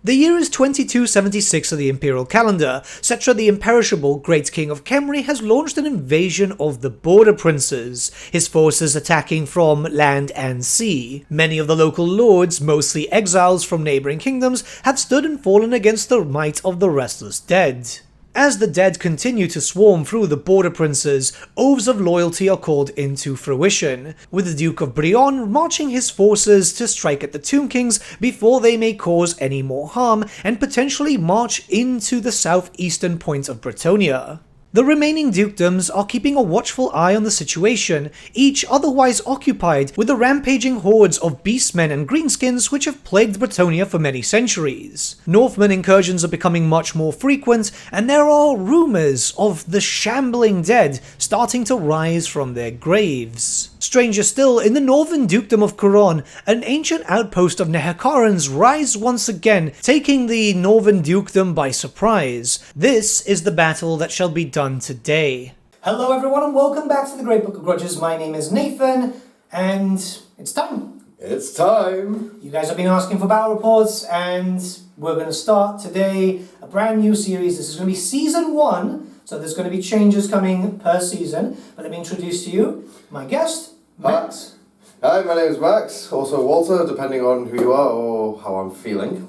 The year is 2276 of the Imperial calendar. Cetra the Imperishable, Great King of Khemri, has launched an invasion of the Border Princes, his forces attacking from land and sea. Many of the local lords, mostly exiles from neighbouring kingdoms, have stood and fallen against the might of the restless dead. As the dead continue to swarm through the Border Princes, oaths of loyalty are called into fruition, with the Duke of Brionne marching his forces to strike at the Tomb Kings before they may cause any more harm and potentially march into the southeastern point of Bretonnia. The remaining dukedoms are keeping a watchful eye on the situation, each otherwise occupied with the rampaging hordes of beastmen and greenskins which have plagued Bretonnia for many centuries. Northmen incursions are becoming much more frequent, and there are rumours of the shambling dead starting to rise from their graves. Stranger still, in the northern dukedom of Couronne, an ancient outpost of Nehekarans rise once again, taking the northern dukedom by surprise. This is the battle that shall be done today. Hello everyone and welcome back to the Great Book of Grudges. My name is Nathan, and it's time. It's time. You guys have been asking for battle reports, and we're going to start today a brand new series. This is going to be Season 1, so there's going to be changes coming per season. But let me introduce to you my guest, Max. Hi, my name is Max, also Walter, depending on who you are or how I'm feeling.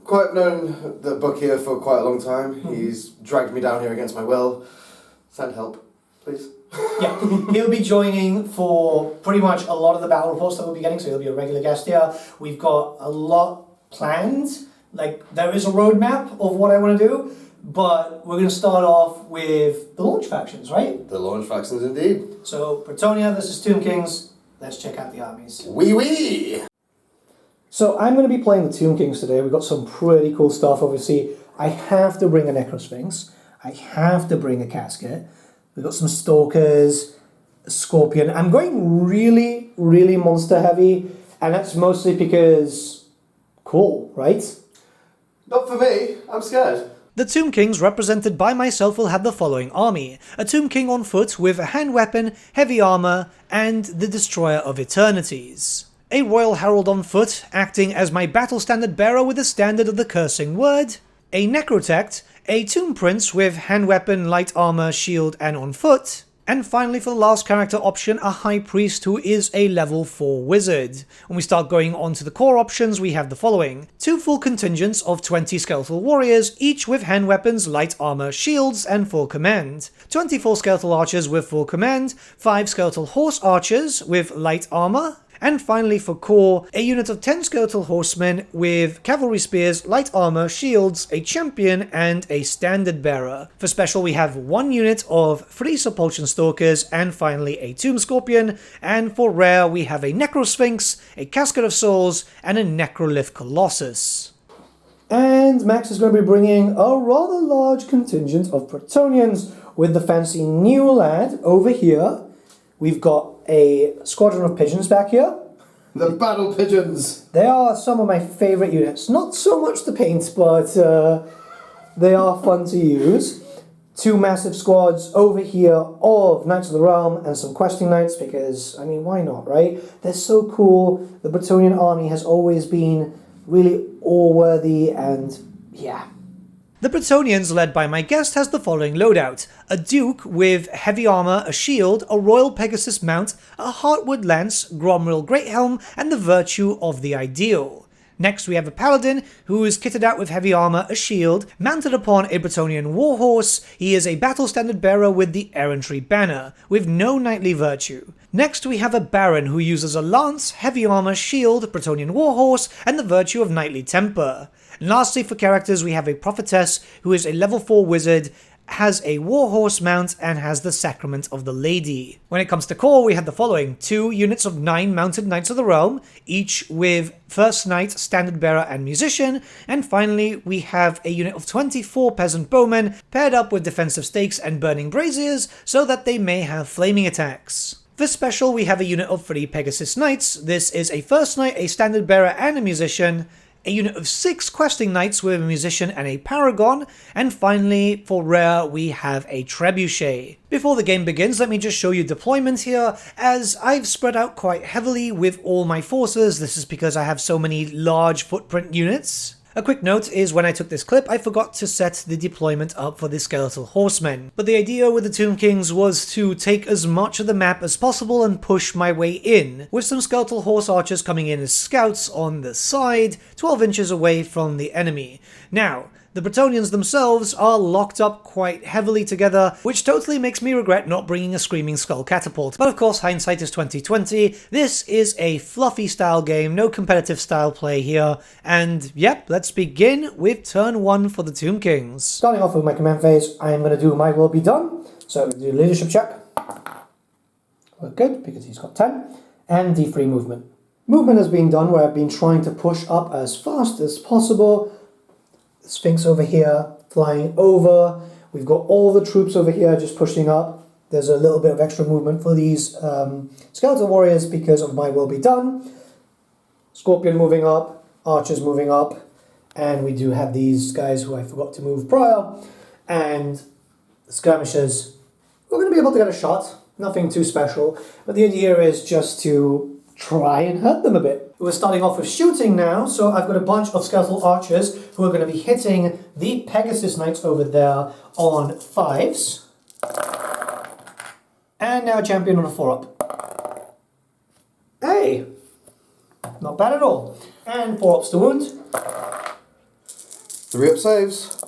Quite known the book here for quite a long time. He's dragged me down here against my will. Send help, please. Yeah, he'll be joining for pretty much a lot of the battle reports that we'll be getting, so he'll be a regular guest here. We've got a lot planned. Like, there is a roadmap of what I want to do, but we're going to start off with the launch factions, right? The launch factions, indeed. So, Bretonnia versus Tomb Kings. Let's check out the armies. Wee wee! So, I'm going to be playing the Tomb Kings today. We've got some pretty cool stuff, obviously. I have to bring a Necrosphinx. I have to bring a Casket. We've got some Stalkers, a Scorpion. I'm going really, really monster heavy, and that's mostly because cool, right? Not for me. I'm scared. The Tomb Kings, represented by myself, will have the following army. A Tomb King on foot with a hand weapon, heavy armour, and the Destroyer of Eternities. A Royal Herald on foot, acting as my battle standard bearer with the standard of the Cursing Word. A Necrotect, a Tomb Prince with hand weapon, light armour, shield, and on foot. And finally, for the last character option, a High Priest who is a level 4 wizard. When we start going on to the core options, we have the following. 2 full contingents of 20 skeletal warriors, each with hand weapons, light armor, shields, and full command. 24 skeletal archers with full command, 5 skeletal horse archers with light armor. And finally for core, a unit of 10 skeletal horsemen with cavalry spears, light armor, shields, a champion, and a standard bearer. For special we have 1 unit of 3 Sepulchre Stalkers, and finally a Tomb Scorpion. And for rare we have a Necrosphinx, a Casket of Souls, and a Necrolith Colossus. And Max is going to be bringing a rather large contingent of Bretonians with the fancy new lad over here. We've got a squadron of pigeons back here. The battle pigeons! They are some of my favourite units. Not so much to paint, but they are fun to use. 2 massive squads over here of Knights of the Realm and some questing knights because, I mean, why not, right? They're so cool. The Bretonnian army has always been really awe-worthy and, yeah. The Bretonnians, led by my guest, has the following loadout. A Duke with heavy armour, a shield, a Royal Pegasus mount, a Heartwood lance, Gromril Greathelm, and the Virtue of the Ideal. Next we have a Paladin, who is kitted out with heavy armour, a shield, mounted upon a Bretonnian warhorse. He is a battle standard bearer with the Errantry banner, with no knightly virtue. Next we have a Baron, who uses a lance, heavy armour, shield, Bretonnian warhorse, and the Virtue of Knightly Temper. And lastly, for characters, we have a Prophetess, who is a level 4 wizard, has a warhorse mount, and has the Sacrament of the Lady. When it comes to core, we have the following. 2 units of 9 mounted Knights of the Realm, each with First Knight, Standard Bearer, and Musician. And finally, we have a unit of 24 Peasant Bowmen, paired up with Defensive Stakes and Burning Braziers, so that they may have flaming attacks. For special, we have a unit of 3 Pegasus Knights. This is a First Knight, a Standard Bearer, and a Musician. a unit of 6 questing knights with a musician and a paragon, and finally, for rare, we have a trebuchet. Before the game begins, let me just show you deployment here, as I've spread out quite heavily with all my forces. This is because I have so many large footprint units. A quick note is when I took this clip, I forgot to set the deployment up for the skeletal horsemen, but the idea with the Tomb Kings was to take as much of the map as possible and push my way in, with some skeletal horse archers coming in as scouts on the side, 12 inches away from the enemy. Now, the Bretonnians themselves are locked up quite heavily together, which totally makes me regret not bringing a Screaming Skull catapult. But of course, hindsight is 2020. This is a fluffy style game, no competitive style play here. And yep, let's begin with turn 1 for the Tomb Kings. Starting off with my command phase, I am going to do my will be done. So I'm going to do leadership check. Well, good, because he's got 10. And D3 movement. Movement has been done where I've been trying to push up as fast as possible. Sphinx over here, flying over. We've got all the troops over here just pushing up. There's a little bit of extra movement for these skeletal warriors because of my will be done. Scorpion moving up, archers moving up, and we do have these guys who I forgot to move prior, and skirmishers. We're going to be able to get a shot, nothing too special, but the idea is just to try and hurt them a bit. We're starting off with shooting now, so I've got a bunch of skeletal archers who are going to be hitting the Pegasus Knights over there on 5s. And now a champion on a 4-up. Hey! Not bad at all. And 4-ups to wound. 3-up saves.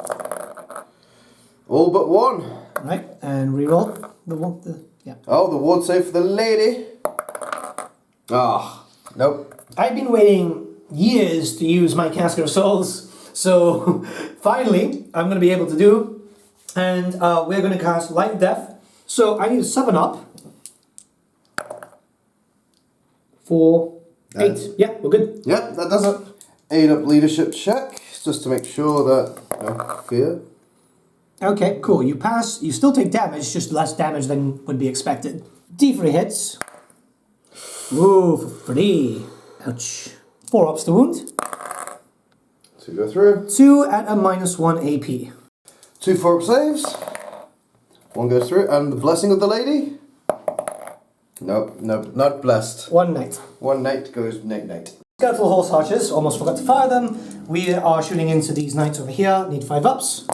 All but 1. Right, and reroll the one. Yeah. Oh, the ward save for the lady. Ah, nope. I've been waiting years to use my Casket of Souls, so finally I'm going to be able to do, and we're going to cast Light Death. So I need a 7-up for 8. Yeah, we're good. Yep, that does it. 8-up leadership check, just to make sure that, fear. Okay, cool. You pass, you still take damage, just less damage than would be expected. D3 hits. Ooh, for 3. Ouch. 4-ups to wound. 2 go through. 2 at a -1 AP. 2 4-up saves. 1 goes through. And the blessing of the lady? Nope, not blessed. 1 knight. 1 knight goes night. Skeletal horse archers, almost forgot to fire them. We are shooting into these knights over here. Need 5-ups.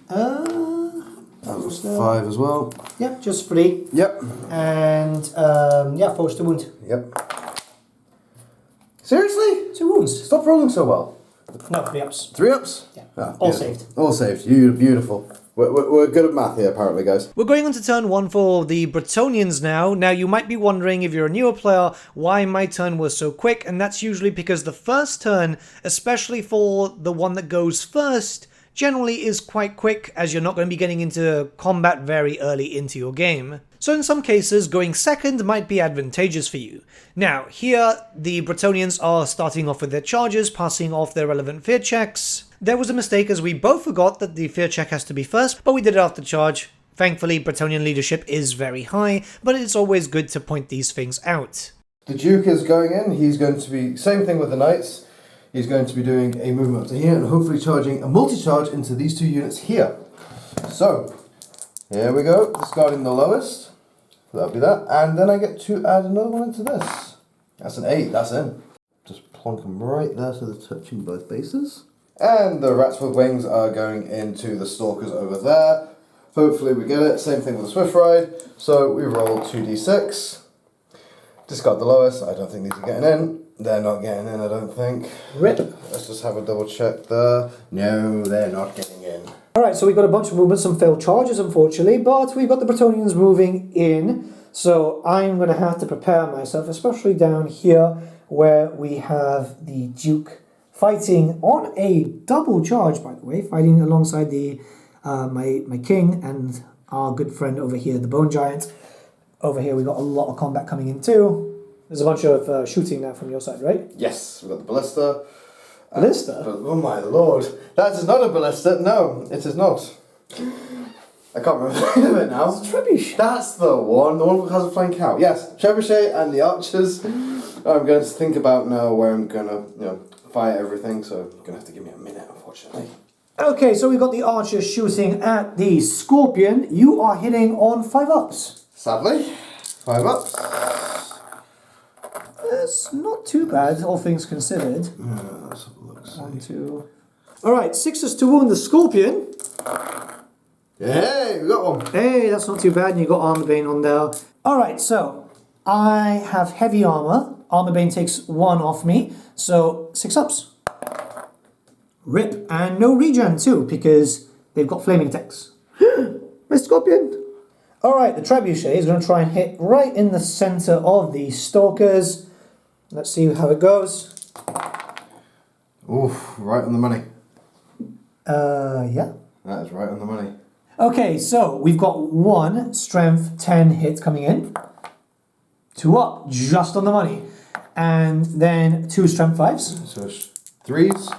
That was 5 as well. Yeah, just 3. Yep. And, yeah, 4 to wound. Yep. Seriously? 2 wounds. Stop rolling so well. No, 3-ups. 3-ups? Yeah. Ah, All beautiful. saved. All saved. You beautiful. We're good at math here, apparently, guys. We're going on to turn 1 for the Bretonnians now. Now, you might be wondering, if you're a newer player, why my turn was so quick, and that's usually because the first turn, especially for the one that goes first, generally is quite quick, as you're not going to be getting into combat very early into your game. So in some cases, going second might be advantageous for you. Now, here, the Bretonnians are starting off with their charges, passing off their relevant fear checks. There was a mistake as we both forgot that the fear check has to be first, but we did it after charge. Thankfully, Bretonnian leadership is very high, but it's always good to point these things out. The Duke is going in. He's going to be, same thing with the Knights. He's going to be doing a movement up to here and hopefully charging a multi-charge into these 2 units here. So, here we go, discarding the lowest. That'll be that. And then I get to add another one into this. That's an 8, that's in. Just plonk them right there so they're touching both bases. And the Rats with Wings are going into the Stalkers over there. Hopefully we get it. Same thing with the Swift Ride. So we roll 2d6. Discard the lowest. I don't think these are getting in. They're not getting in, I don't think. Rip. Let's just have a double check there. No, they're not getting in. Alright, so we've got a bunch of movements, some failed charges unfortunately, but we've got the Bretonnians moving in, so I'm going to have to prepare myself, especially down here where we have the Duke fighting on a double charge, by the way, fighting alongside the my king and our good friend over here, the Bone Giant. Over here we've got a lot of combat coming in too. There's a bunch of shooting now from your side, right? Yes, we've got the Ballista. Ballista? Oh my lord. That is not a Ballista. No, it is not. I can't remember the name of it now. It's a Trebuchet. That's the one that has a flying cow. Yes, Trebuchet and the Archers. I'm going to think about now where I'm going to, fire everything, so you're going to have to give me a minute, unfortunately. Okay, so we've got the archer shooting at the scorpion. You are hitting on 5 ups. Sadly, 5 ups. It's not too bad, all things considered. Let's have a look. 1, 2. Alright, 6s to wound the scorpion. Hey, we got one. Hey, that's not too bad, and you got armor bane on there. Alright, so I have heavy armor. Armor bane takes 1 off me, so 6 ups. Rip, and no regen too, because they've got flaming attacks. My scorpion! Alright, the trebuchet is going to try and hit right in the center of the stalkers. Let's see how it goes. Oof, right on the money. Yeah. That is right on the money. Okay, so we've got 1 strength 10 hit coming in. 2 up, just on the money. And then 2 strength 5s. So it's 3s.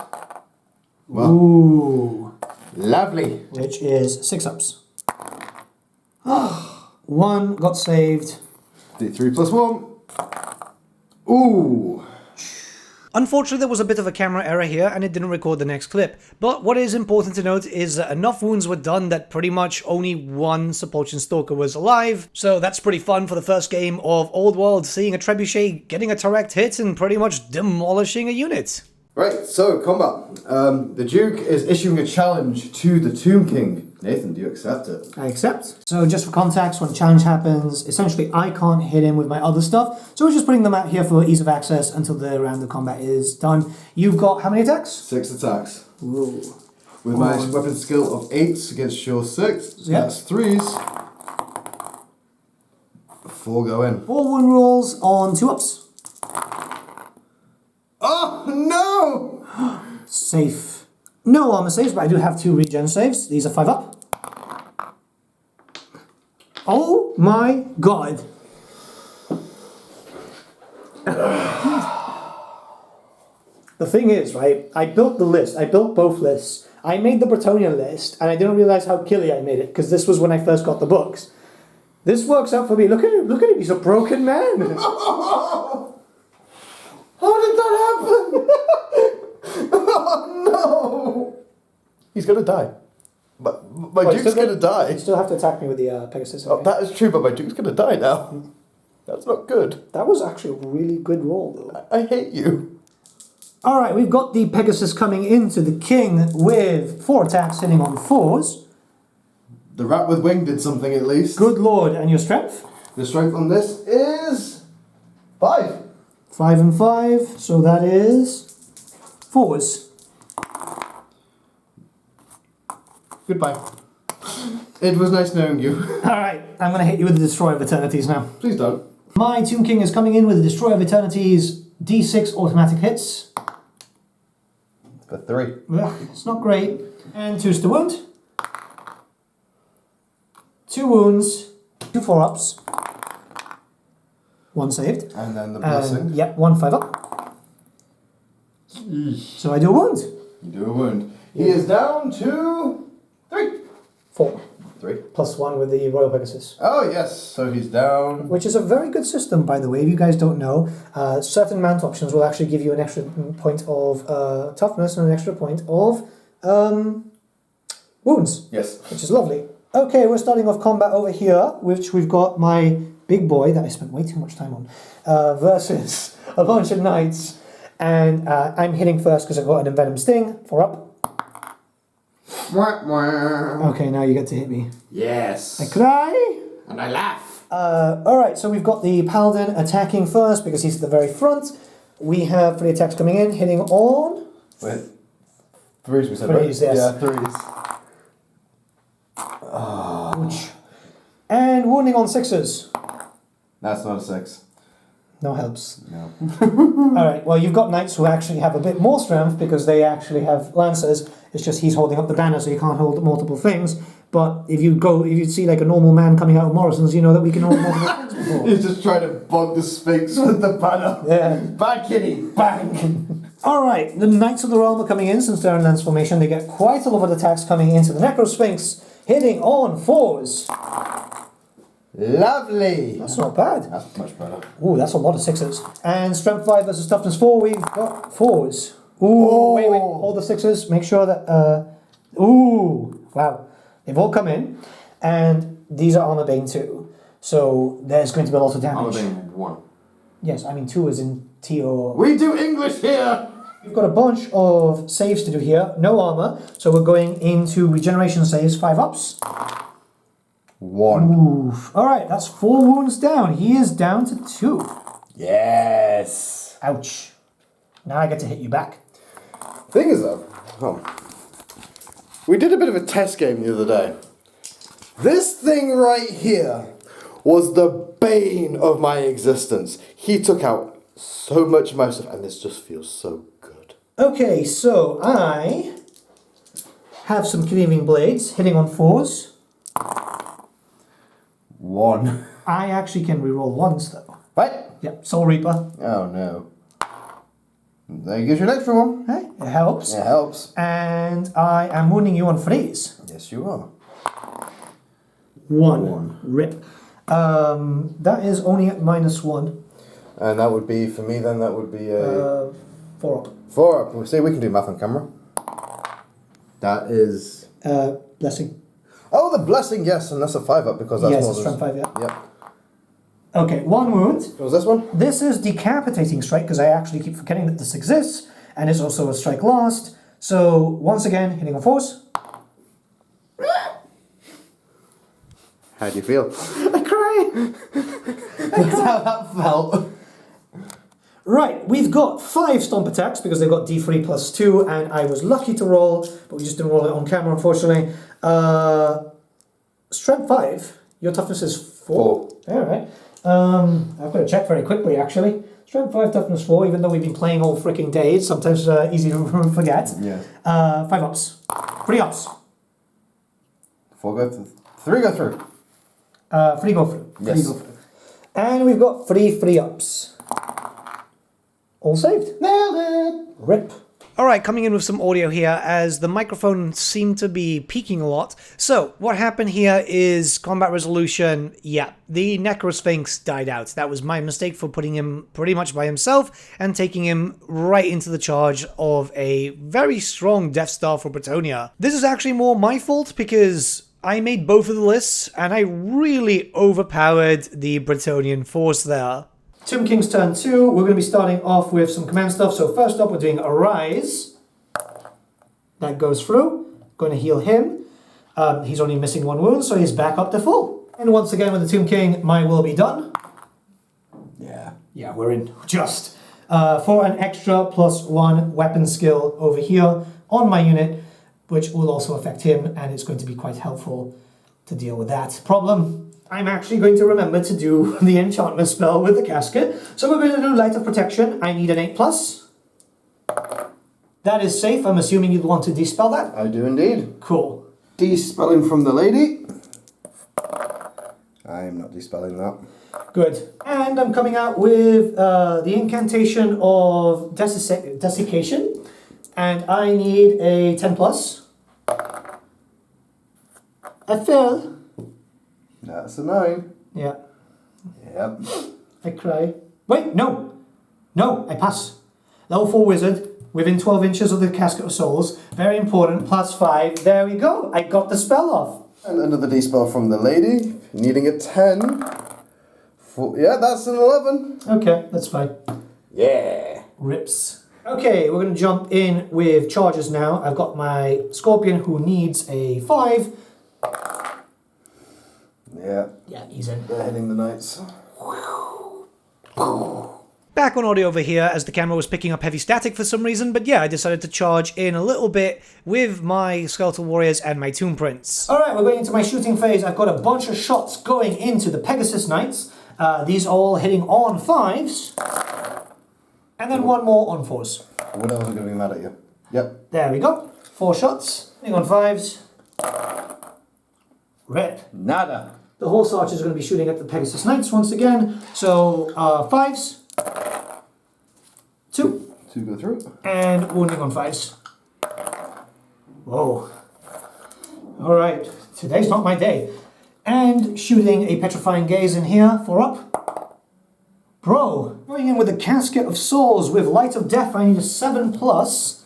Well, Ooh. lovely. Which is 6 ups. 1 got saved. D3 plus 1. Ooh. Unfortunately, there was a bit of a camera error here and it didn't record the next clip. But what is important to note is that enough wounds were done that pretty much only 1 Sepulchre Stalker was alive. So that's pretty fun for the first game of Old World, seeing a trebuchet getting a direct hit and pretty much demolishing a unit. Right, so combat. The Duke is issuing a challenge to the Tomb King. Nathan, do you accept it? I accept. So just for context, when a challenge happens, essentially I can't hit him with my other stuff. So we're just putting them out here for ease of access until the round of combat is done. You've got how many attacks? 6 attacks. Ooh. With my weapon skill of 8s against your 6, Yep. that's 3s. 4 go in. 4 wound rolls on 2 ups. Oh no! Safe. No armor saves, but I do have 2 regen saves. These are 5 up. Oh my god. The thing is, right, I built the list. I built both lists. I made the Bretonnia list, and I didn't realize how killy I made it, because this was when I first got the books. This works out for me. Look at him, he's a broken man. How did that happen? Oh no! He's gonna die. But my Duke's gonna die. You still have to attack me with the Pegasus. Oh, that is true, but my Duke's gonna die now. That's not good. That was actually a really good roll, though. I hate you. Alright, we've got the Pegasus coming into the King with 4 attacks hitting on 4s. The rat with wing did something at least. Good lord, and your strength? The strength on this is 5. 5 and 5, so that is 4s. Goodbye. It was nice knowing you. Alright, I'm going to hit you with the Destroyer of Eternities now. Please don't. My Tomb King is coming in with the Destroyer of Eternities, D6 automatic hits. For 3. Ugh, it's not great. And 2s to wound. 2 wounds, 2 4-ups. 1 saved. And then the blessing. Yep, 1 5 up. So I do a wound. You do a wound. He is down to 3. 4. 3. Plus 1 with the Royal Pegasus. Oh yes, so he's down. Which is a very good system, by the way. If you guys don't know, certain mount options will actually give you an extra point of toughness and an extra point of wounds. Yes. Which is lovely. Okay, we're starting off combat over here, which we've got my big boy that I spent way too much time on, versus a bunch of knights. And I'm hitting first because I've got an Envenom Sting. 4 up. Okay, now you get to hit me. Yes. I cry. And I laugh. Alright, so we've got the Paladin attacking first because he's at the very front. We have 3 attacks coming in, hitting on... Wait. 3s we said, 3s, right? yes. Yeah, 3s. Ouch. And wounding on 6s. That's not a 6. No helps. No. Alright, well you've got knights who actually have a bit more strength because they actually have lancers. It's just he's holding up the banner so you can't hold multiple things. But if you see like a normal man coming out of Morrison's, you know that we can hold multiple things before. He's just trying to bug the Sphinx with the banner. Yeah. Bad kitty. Bang! Alright, the Knights of the Realm are coming in since they're in lance formation. They get quite a lot of attacks coming into the Necro Sphinx, hitting on 4s. Lovely. That's not bad. That's much better. Ooh, that's a lot of 6s. And Strength 5 versus Toughness 4, we've got 4s. Ooh, wait, hold the 6s. Make sure that, ooh, wow. They've all come in, and these are Armor Bane 2. So there's going to be a lot of damage. Armor Bane 1. Yes, I mean 2 is in T or... We do English here! We've got a bunch of saves to do here. No armor, so we're going into regeneration saves, 5 ups. 1. Oof. Alright, that's 4 wounds down. He is down to 2. Yes! Ouch. Now I get to hit you back. Thing is though, we did a bit of a test game the other day. This thing right here was the bane of my existence. He took out so much of my stuff, and this just feels so good. Okay, so I have some cleaving blades hitting on 4s. 1. I actually can reroll 1s though. What? Yep, Soul Reaper. Oh no. That gives you an extra one. Hey, it helps. It helps. And I am wounding you on 3s. Yes, you are. 1. Rip. That is only at -1. And that would be, for me then, that would be a... 4 up. 4 up. We see, we can do math on camera. That is... Blessing. Oh, the blessing, yes, and that's a 5 up because that's Yes, more it's than... strength 5, yeah. Yep. Okay, 1 wound. What was this one? This is Decapitating Strike, because I actually keep forgetting that this exists, and it's also a strike last. So, once again, hitting on 4s. How do you feel? I cry! That's how that felt. Right, we've got 5 stomp attacks, because they've got D3 plus 2, and I was lucky to roll, but we just didn't roll it on camera, unfortunately. Strength 5, your toughness is 4. Alright. I've got to check very quickly, actually. Strength 5, toughness 4, even though we've been playing all freaking day, it's sometimes easy to forget. Yeah. 5 ups. 3 ups. 4 go through. 3 go through. 3 go through. Yes. 3 go through. And we've got 3 ups. All saved. Nailed it! Rip. Alright, coming in with some audio here as the microphone seemed to be peaking a lot. So, what happened here is combat resolution, yeah, the Necrosphinx died out. That was my mistake for putting him pretty much by himself and taking him right into the charge of a very strong Death Star for Bretonnia. This is actually more my fault because I made both of the lists and I really overpowered the Bretonnian force there. Tomb King's turn 2. We're going to be starting off with some command stuff. So first up, we're doing Arise. That goes through. Going to heal him. He's only missing 1 wound, so he's back up to full. And once again with the Tomb King, my will be done. Yeah, we're in just. For an extra +1 weapon skill over here on my unit, which will also affect him, and it's going to be quite helpful to deal with that problem. I'm actually going to remember to do the enchantment spell with the casket. So we're going to do Light of Protection. I need an 8+. That is safe. I'm assuming you'd want to dispel that. I do indeed. Cool. Despelling from the lady. I am not dispelling that. Good. And I'm coming out with the incantation of Desiccation. And I need a 10+. I failed. That's a 9. Yeah. Yep. I cry. Wait, no. No, I pass. Level 4 wizard, within 12 inches of the Casket of Souls. Very important, +5. There we go. I got the spell off. And another dispel from the lady, needing a 10. Yeah, that's an 11. Okay, that's fine. Yeah. Rips. Okay, we're going to jump in with charges now. I've got my Scorpion who needs a 5. Yeah, he's in. they're hitting the knights. Back on audio over here as the camera was picking up heavy static for some reason, but yeah, I decided to charge in a little bit with my Skeletal Warriors and my Tomb Prince. Alright, we're going into my shooting phase. I've got a bunch of shots going into the Pegasus Knights. These are all hitting on 5s. And then 1 more on 4s. What else are going to be mad at you? Yep. There we go. 4 shots. Hitting on 5s. Red. Nada. The Horse Archers are going to be shooting at the Pegasus Knights once again. So, 5s. 2. 2 go through. And wounding on 5s. Whoa. Alright, today's not my day. And shooting a Petrifying Gaze in here, 4 up. Bro, going in with a Casket of Souls with Light of Death, I need a 7+.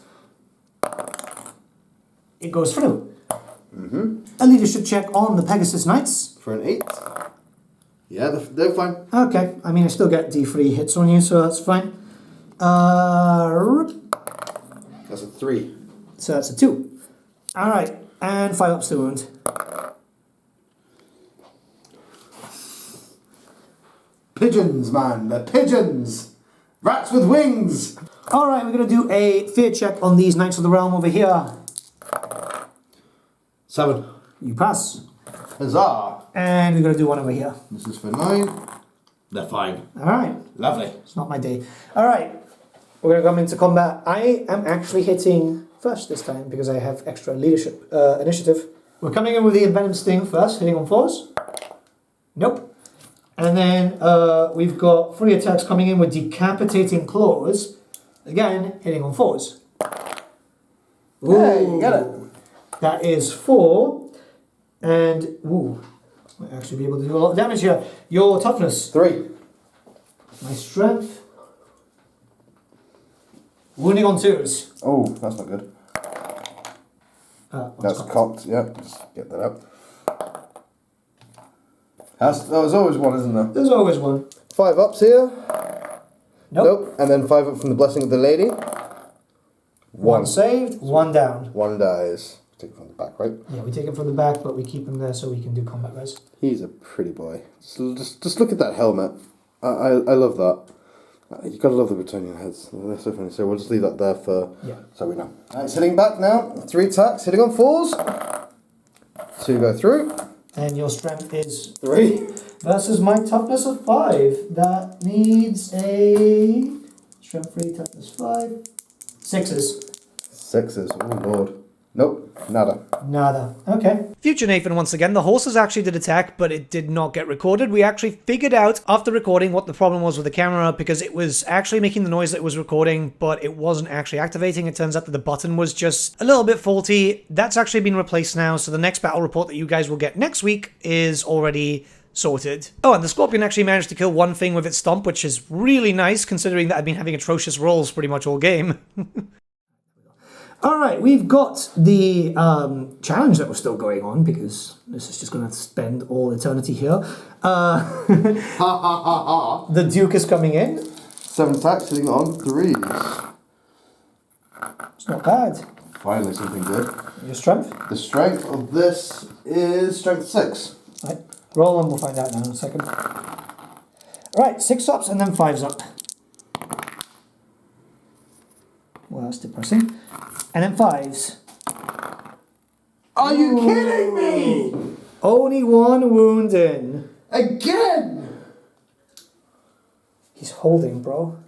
It goes through. A leadership check on the Pegasus Knights. For an 8. Yeah, they're fine. Okay, I mean I still get D3 hits on you, so that's fine. That's a 3. So that's a 2. Alright, and 5 ups to wound. Pigeons, man, they're pigeons! Rats with wings! Alright, we're going to do a fear check on these Knights of the Realm over here. 7. You pass. Huzzah! And we're going to do one over here. This is for 9. They're fine. Alright, Lovely. it's not my day. Alright, we're going to come into combat. I am actually hitting first this time because I have extra leadership initiative. We're coming in with the Envenom Sting first, hitting on 4s. Nope. And then we've got 3 attacks coming in with Decapitating Claws. Again, hitting on 4s. Yeah, you got it. That is 4. And, ooh, might actually be able to do a lot of damage here. Your toughness. 3. My strength. Wounding on 2s. Oh, that's not good. That's cocked, yeah, just get that up. There's always one, isn't there? There's always one. 5 ups here. Nope. And then 5 up from the Blessing of the Lady. 1 saved, 1 down. 1 dies. Take it from the back, right? Yeah, we take him from the back, but we keep him there so we can do combat res. He's a pretty boy. Just look at that helmet. I love that. You gotta love the Bretonnian heads. They're so funny. So we'll just leave that there for so we know. Alright, sitting back now. 3 attacks, hitting on 4s. 2 go through. And your strength is 3. versus my toughness of 5. That needs a strength 3, toughness 5. 6s. 6s. Oh lord. Nope. Nada. Nada. Okay. Future Nathan once again, the horses actually did attack, but it did not get recorded. We actually figured out after recording what the problem was with the camera, because it was actually making the noise that it was recording, but it wasn't actually activating. It turns out that the button was just a little bit faulty. That's actually been replaced now, so the next battle report that you guys will get next week is already sorted. Oh, and the Scorpion actually managed to kill one thing with its stomp, which is really nice, considering that I've been having atrocious rolls pretty much all game. Alright, we've got the challenge that was still going on, because this is just going to spend all eternity here. The Duke is coming in. 7 attacks, hitting on 3s. It's not bad. Finally something good. Your strength? The strength of this is strength 6. Right. Roll and we'll find out now in a second. Right, 6 ups and then 5s up. Well, that's depressing. And then 5s. Are you kidding me? Only 1 wound in. Again! He's holding, bro.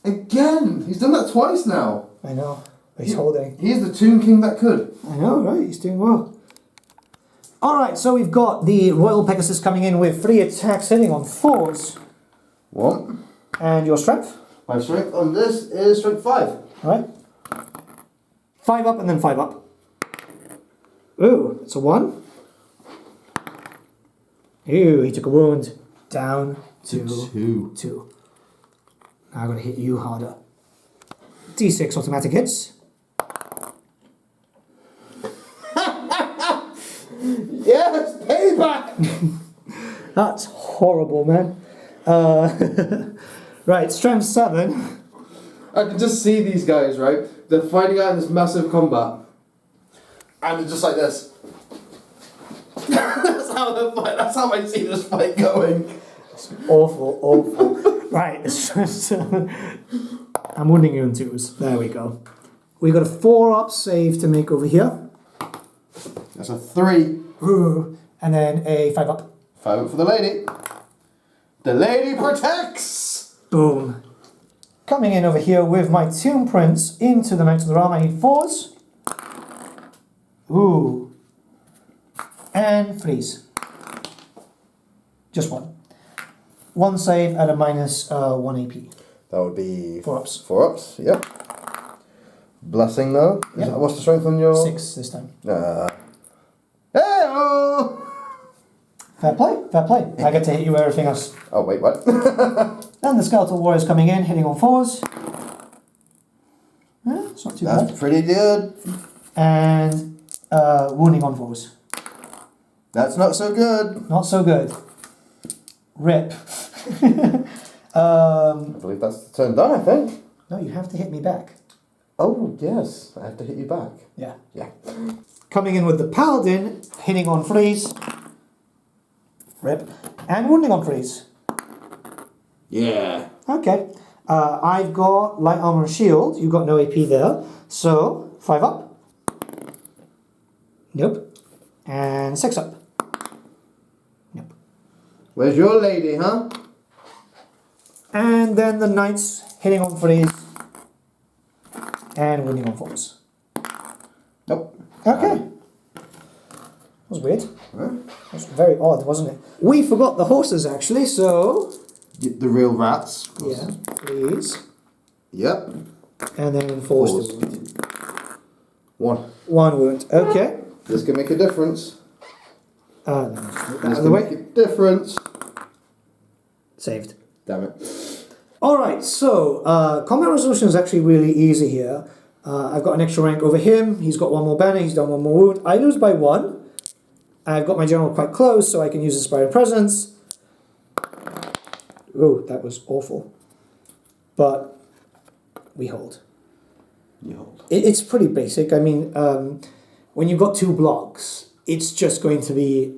Again! He's done that twice now. I know. He's holding. He's the Tomb King that could. I know, right? He's doing well. Alright, so we've got the Royal Pegasus coming in with 3 attacks hitting on 4s. 1. And your strength? My strength on this is strength 5. Alright. 5 up and then 5 up. Ooh, it's a 1. Ew, he took a wound. Down to 2. Now I'm going to hit you harder. D6 automatic hits. Yes, payback! That's horrible, man. Right, strength 7. I can just see these guys, right? They're fighting out in this massive combat. And they're just like this. That's how I see this fight going. It's awful, awful. Right, strength 7. I'm wounding you in 2s. There we go. We got a 4-up save to make over here. That's a 3. Ooh, and then a 5-up. 5 up for the lady. The lady protects! Boom. Coming in over here with my Tomb Prince into the Knights of the Realm. I need 4s. Ooh. And 3s. Just 1. 1 save at a minus 1 AP. That would be 4 ups. 4 ups, yep. Blessing though. Yep. What's the strength on your? 6 this time. Hey-oh! Fair play, fair play. I get to hit you with everything else. Oh, wait, what? And the skeletal warrior's coming in, hitting on 4s. Yeah, it's not too bad. That's pretty good. And wounding on 4s. That's not so good. Not so good. Rip. I believe that's the turn done, I think. No, you have to hit me back. Oh, yes. I have to hit you back. Yeah. Yeah. Coming in with the paladin, hitting on 3s. Rip. And wounding on 3s. Yeah. Okay. I've got light armor and shield. You've got no AP there. So, 5 up. Nope. And 6 up. Nope. Where's your lady, huh? And then the knights hitting on 3s. And wounding on 4s. Nope. Okay. That was weird. Huh? That was very odd, wasn't it? We forgot the horses actually, so... The real rats. Yeah, please. Yep. And then enforce Fours. the wound. 1. 1 wound. Okay. This can make a difference. No, This out of can the make way. a difference. Saved. Damn it. Alright, so combat resolution is actually really easy here. I've got an extra rank over him. He's got 1 more banner. He's done 1 more wound. I lose by 1. I've got my general quite close, so I can use Inspired Presence. Oh, that was awful. But we hold. You hold. It's pretty basic. I mean, when you've got 2 blocks, it's just going to be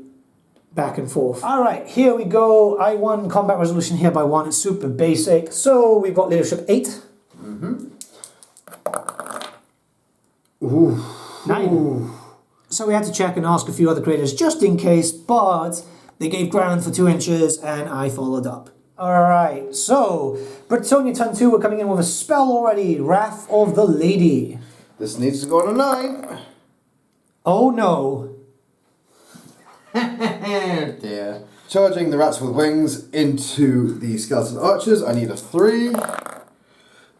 back and forth. All right, here we go. I won combat resolution here by 1. It's super basic. So we've got leadership 8. Ooh. 9. Ooh. So we had to check and ask a few other creators just in case, but they gave ground for 2 inches and I followed up. Alright, so Bretonnia turn 2, we're coming in with a spell already. Wrath of the Lady. This needs to go on a 9. Oh no. Dear. Charging the rats with wings into the skeleton archers. I need a 3.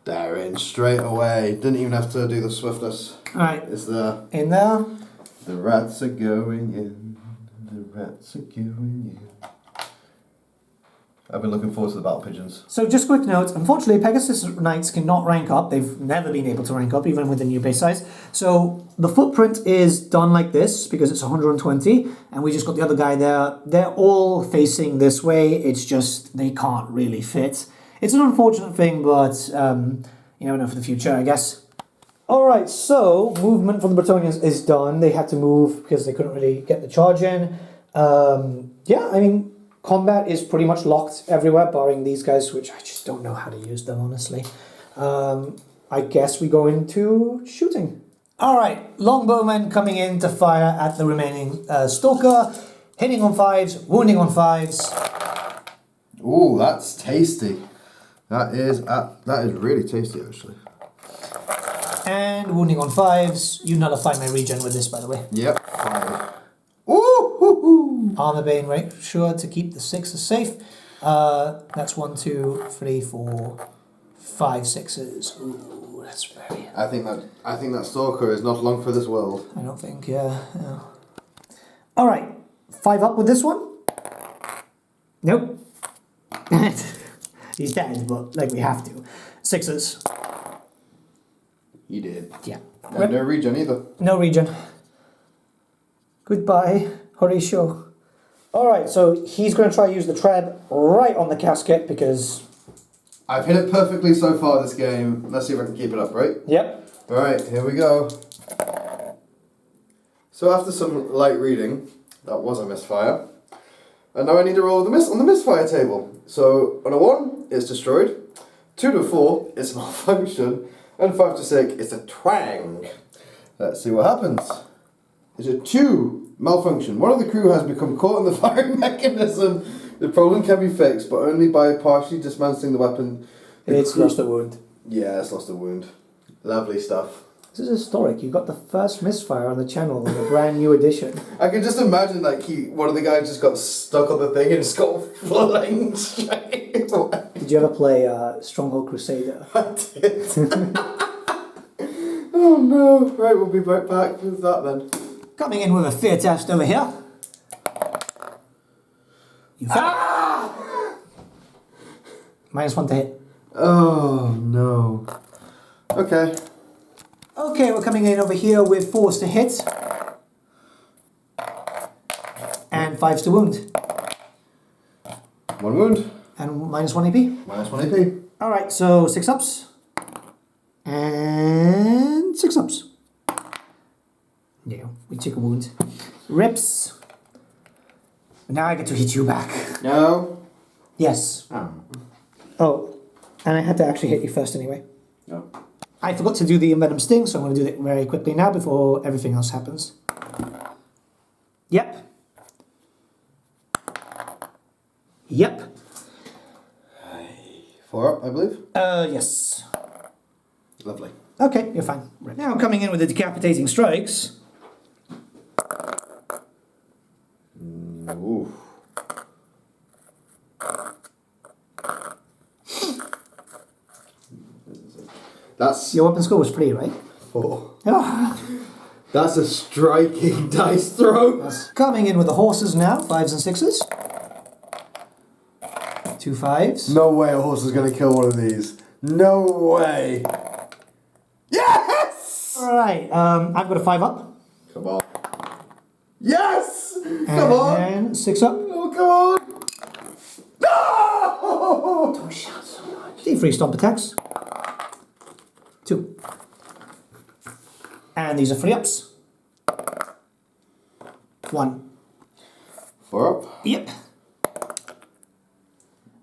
They're in straight away. Didn't even have to do the swiftness. Alright, It's there. in there. The rats are going in. The rats are going in. I've been looking forward to the battle pigeons. So just quick note, unfortunately Pegasus Knights cannot rank up. They've never been able to rank up, even with the new base size. So the footprint is done like this, because it's 120, and we just got the other guy there. They're all facing this way, it's just they can't really fit. It's an unfortunate thing, but you never know for the future, I guess. Alright, so movement for the Bretonians is done. They had to move because they couldn't really get the charge in. Yeah, I mean, combat is pretty much locked everywhere, barring these guys, which I just don't know how to use them, honestly. I guess we go into shooting. Alright, longbowmen coming in to fire at the remaining stalker, hitting on 5s, wounding on 5s. Ooh, that's tasty. That is really tasty, actually. And wounding on 5s. You nullify my regen with this, by the way. Yep. 5. Ooh, hoo, hoo. Armor Bane, right? Sure, to keep the 6s safe. That's 1, 2, 3, 4, 5 6s. Ooh, that's very... I think that stalker is not long for this world. I don't think, yeah. Alright, 5 up with this one. Nope. He's dead, but like we have to. 6s. You did. Yeah. And no regen either. No regen. Goodbye, Horatio. Alright, so he's going to try to use the treb right on the casket because... I've hit it perfectly so far this game. Let's see if I can keep it up, right? Yep. Alright, here we go. So after some light reading, that was a misfire. And now I need to roll the on the misfire table. So on a 1, it's destroyed. 2 to 4, it's malfunction. And 5 to 6, it's a twang. Let's see what happens. It's a 2, malfunction. One of the crew has become caught in the firing mechanism. The problem can be fixed, but only by partially dismantling the weapon. It's lost a wound. Yeah, it's lost a wound. Lovely stuff. This is historic. You got the first misfire on the channel in a brand new edition. I can just imagine like one of the guys just got stuck on the thing and it's got flying straight away. Did you ever play Stronghold Crusader? I did. Oh no. Right, we'll be right back with that then. Coming in with a fear test over here. You fail. -1 to hit. Oh no. Okay. Okay, we're coming in over here with 4s to hit. And 5s to wound. 1 wound. And -1 AP. -1 AP. Alright, so 6 ups. And 6 ups. Yeah, we take a wound. Rips. Now I get to hit you back. No. Yes. Oh. Oh, and I had to actually hit you first anyway. No. I forgot to do the envenom sting, so I'm going to do it very quickly now before everything else happens. Yep. Yep. 4 up, I believe. Yes. Lovely. Okay, you're fine. Right. Now coming in with the decapitating strikes. Ooh. That's Your weapon score was 3, right? 4. Ah. That's a striking dice throw. Coming in with the horses now, 5s and 6s. 2 5s. No way a horse is going to kill one of these. No way. Yes! Alright, I've got a 5 up. Come on. Yes! Come on. And 6 up. Oh, come on. No! Don't shout so much. D3 stomp attacks. 2. And these are 3 ups. 1. 4 up. Yep.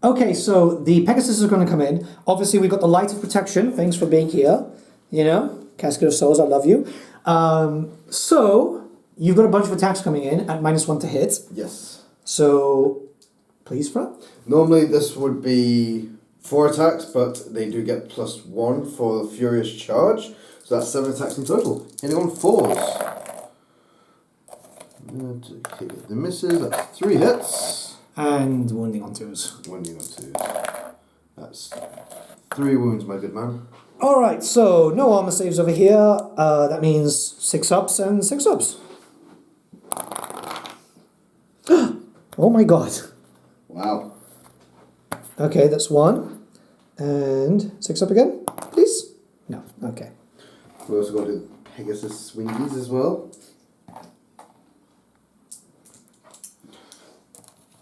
Okay, so the Pegasus are going to come in. Obviously, we've got the Light of Protection. Thanks for being here. You know, Casket of Souls, I love you. So, you've got a bunch of attacks coming in at -1 to hit. Yes. So, please, Fran. Normally this would be 4 attacks, but they do get +1 for the Furious Charge. So that's 7 attacks in total. Hitting on 4s. Okay, the misses, that's 3 hits. And wounding on 2s. Wounding on 2s. That's 3 wounds, my good man. Alright, so no armor saves over here. That means 6 ups and 6 ups. Oh my god. Wow. Okay, that's 1. And 6 up again, please? No, okay. We also got to do Pegasus swingies as well.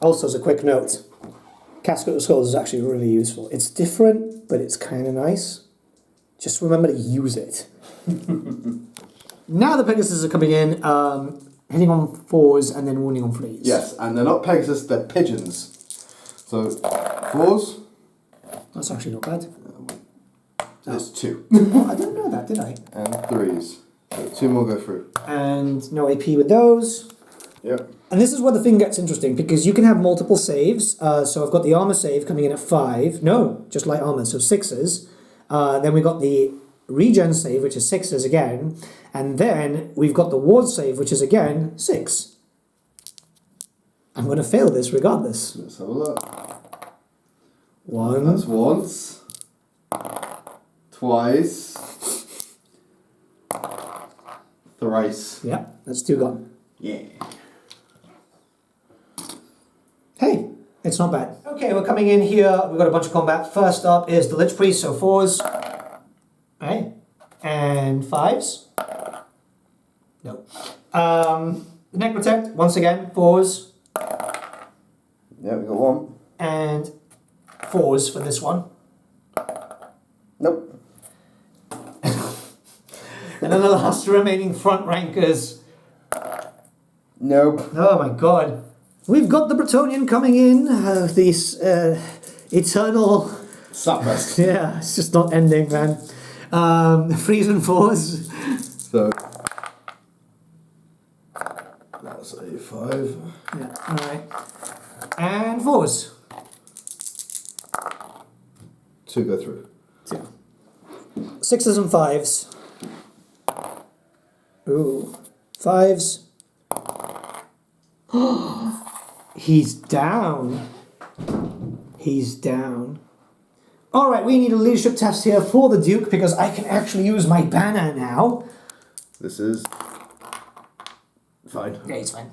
Also, as a quick note, Casket of Skulls is actually really useful. It's different, but it's kind of nice. Just remember to use it. Now the Pegasus are coming in, hitting on 4s and then wounding on 3s. Yes, and they're not Pegasus, they're pigeons. So, 4s. That's actually not bad. There's 2. Oh, I didn't know that, did I? And 3s. So 2 more go through. And no AP with those. Yep. And this is where the thing gets interesting, because you can have multiple saves. So I've got the armor save coming in at 5. No, just light armor, so 6s. Then we got the regen save, which is 6s again. And then we've got the ward save, which is again 6. I'm going to fail this regardless. Let's have a look. 1. That's once. Twice. Thrice. Yeah, that's 2 gone. Yeah. Hey, it's not bad. Okay, we're coming in here. We've got a bunch of combat. First up is the Lich Priest, so 4s. Right. And 5s. No. The Neck Protect, once again, 4s. Yeah, we got 1. And 4s for this one. Nope. And then the last remaining front rankers. Nope. Oh my god. We've got the Bretonnian coming in. These eternal... Suppressed. Yeah, it's just not ending, man. 3s and 4s. So, that's a 5. Yeah, alright. And 4s. 2 go through. 2. 6s and 5s. Ooh. 5s. He's down. He's down. Alright, we need a leadership test here for the Duke because I can actually use my banner now. This is fine. Yeah, he's fine.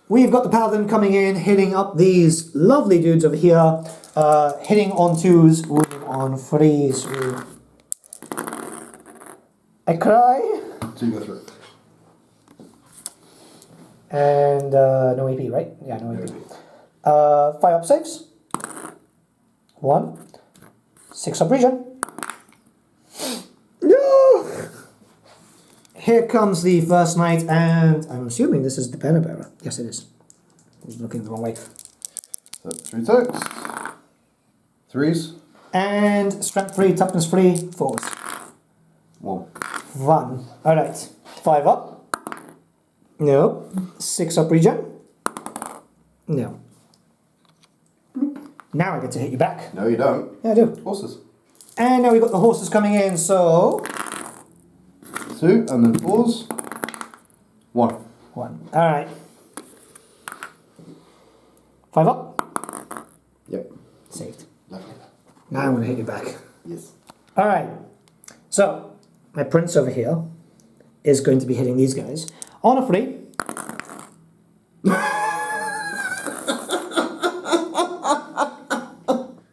we've got the paladin coming in, hitting up these lovely dudes over here, hitting on 2s, wounding on 3s. I cry. So you go through. And no AP, right? Yeah, no AP. 5 up saves. 1. 6 up regen. No! Here comes the first knight, and I'm assuming this is the banner bearer. Yes, it is. I was looking the wrong way. So 3 attacks. 3s. And strength 3, toughness 3, 4s. 1. Alright. 5 up. No. 6 up regen. No. Now I get to hit you back. No, you don't. Yeah, I do. Horses. And now we've got the horses coming in, so... 2, and then 4s. 1. 1. Alright. 5 up. Yep. Saved. Lovely. Now I'm going to hit you back. Yes. Alright. So, my prince over here is going to be hitting these guys. On a 3.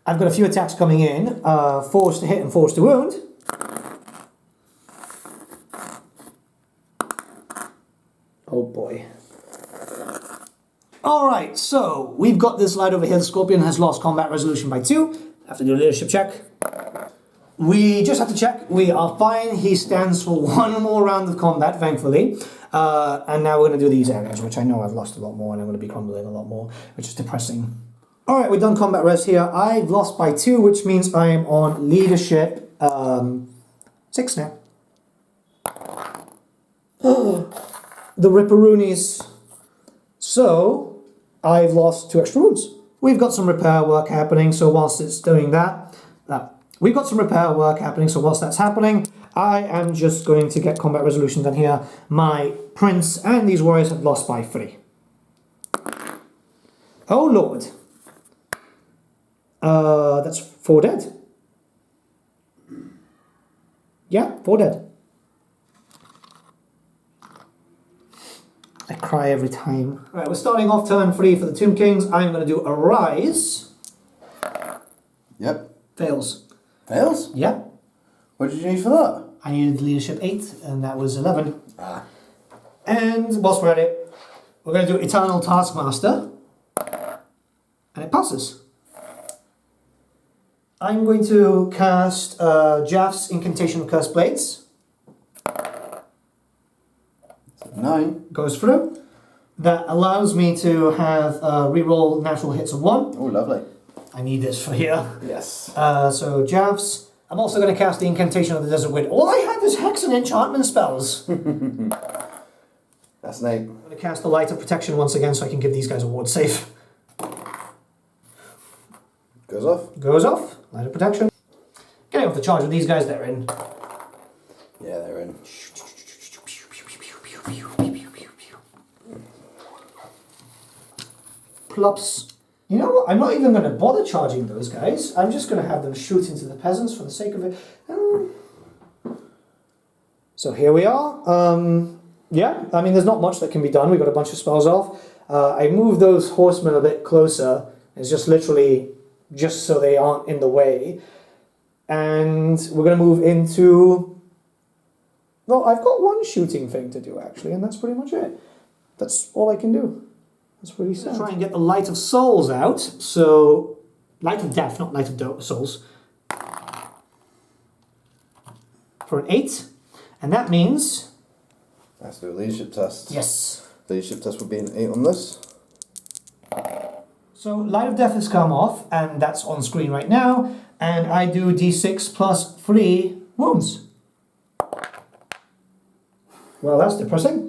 I've got a few attacks coming in. 4s to hit and 4s to wound. Oh boy. Alright, so we've got this lad over here. The Scorpion has lost combat resolution by 2. Have to do a leadership check. We just have to check. We are fine. He stands for 1 more round of combat, thankfully. And now we're going to do these areas, which I know I've lost a lot more, and I'm going to be crumbling a lot more, which is depressing. Alright, we've done combat res here. I've lost by 2, which means I am on leadership 6 now. The Ripperoonies. So, I've lost 2 extra wounds. We've got some repair work happening, so whilst it's doing that, we've got some repair work happening, so whilst that's happening, I am just going to get combat resolution done here. My prince and these warriors have lost by 3. Oh lord. That's 4 dead. Yeah, 4 dead. I cry every time. Right, we're starting off turn 3 for the Tomb Kings. I'm going to do a rise. Yep. Fails. Fails? Yeah. What did you need for that? I needed leadership 8, and that was 11. And whilst we're at it, we're going to do Eternal Taskmaster. And it passes. I'm going to cast Jaff's Incantation of Cursed Blades. 9. Goes through. That allows me to have reroll natural hits of 1. Oh, lovely. I need this for here. Yes. So Jaff's. I'm also going to cast the Incantation of the Desert Wind. All I have is Hex and Enchantment spells. That's Nate. I'm going to cast the Light of Protection once again so I can give these guys a ward save. Goes off. Goes off. Light of Protection. Getting off the charge with these guys, they're in. Yeah, they're in. Plops. You know what? I'm not even going to bother charging those guys. I'm just going to have them shoot into the peasants for the sake of it. So here we are. Yeah, I mean, there's not much that can be done. We got a bunch of spells off. I moved those horsemen a bit closer. It's just literally just so they aren't in the way. And we're going to move into... Well, I've got one shooting thing to do, actually, and that's pretty much it. That's all I can do. That's really sad. Try and get the Light of Souls out. So, Light of Death, not Light of Souls. For an 8. And that means... Let's do a leadership test. Yes. The leadership test would be an 8 on this. So, Light of Death has come off, and that's on screen right now. And I do D6 plus 3 wounds. Well, that's depressing.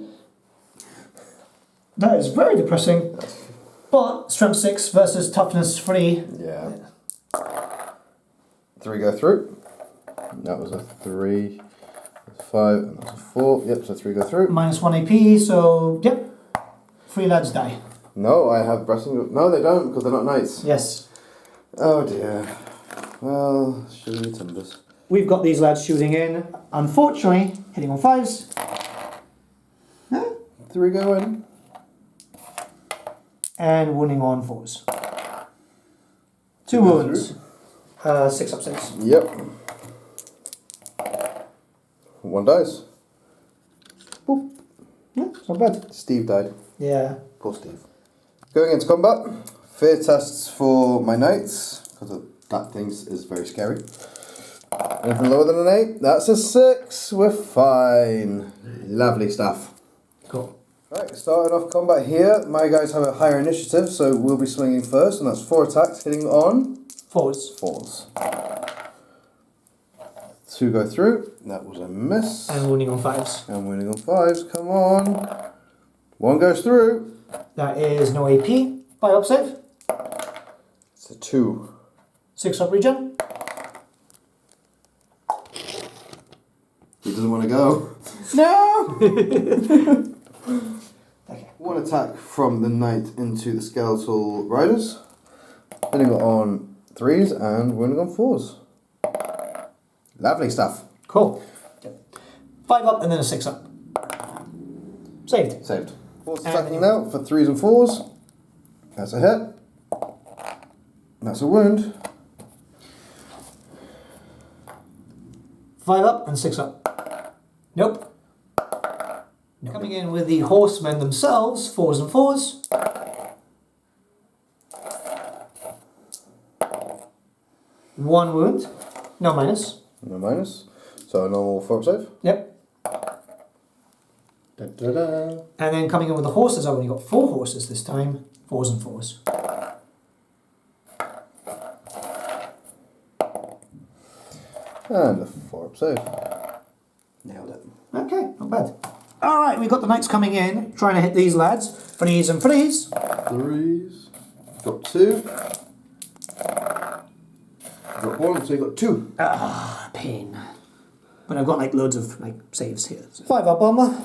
That is very depressing. But Strength 6 versus Toughness 3. Yeah. 3 go through. That was a 3. 5, and that was a 4. Yep, so 3 go through. Minus 1 AP, so, yep. 3 lads die. No, I have breasting. No, they don't, because they're not knights. Yes. Oh dear. Well, shooting timbers. We've got these lads shooting in. Unfortunately, hitting on 5s. 3 go in. And wounding on 4s. 2 wounds. 6 up saves. Yep. 1 dies. Boop. Yeah, it's not bad. Steve died. Yeah. Poor Steve. Going into combat. Fear tests for my knights, because that thing is very scary. Anything lower than an 8? That's a 6. We're fine. Lovely stuff. Cool. Right, starting off combat here. My guys have a higher initiative, so we'll be swinging first, and that's 4 attacks hitting on 4s. 4s. 2 go through. That was a miss. And wounding on 5s. And winning on 5s. Come on. 1 goes through. That is no AP. 5 up save. It's a 2. 6 up regen. He doesn't want to go. No! Okay. 1 attack from the knight into the skeletal riders. Hitting it on 3s and winning on 4s. Lovely stuff. Cool. 5 up and then a 6 up. Saved. Saved. 4's attacking now for 3s and 4s. That's a hit. That's a wound. 5 up and 6 up. Nope. Coming in with the horsemen themselves, 4s and 4s. One wound. No minus. No minus. So a normal 4 up save. Yep. Da, da, da. And then coming in with the horses, I've only got 4 horses this time. 4s and 4s. And a 4 up save. Nailed it. Okay, not bad. Alright, we've got the knights coming in, trying to hit these lads. Freeze and freeze. 3s. Got 2. Got 1, so you got 2. Ah, pain. But I've got like loads of like saves here. So. 5 up armor.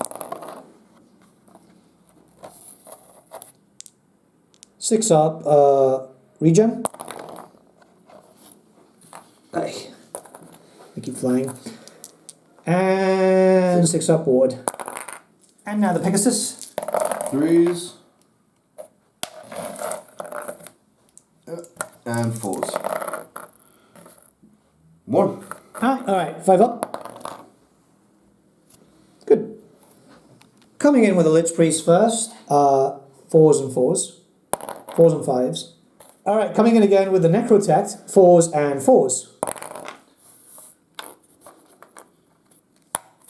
6 up regen. Hey. I keep flying. And 6 up ward. And now the Pegasus. 3s. And 4s. 1. Alright, 5 up. Good. Coming in with a Lich Priest first. 4s and 4s. 4s and 5s. Alright, coming in again with the Necrotect. 4s and 4s.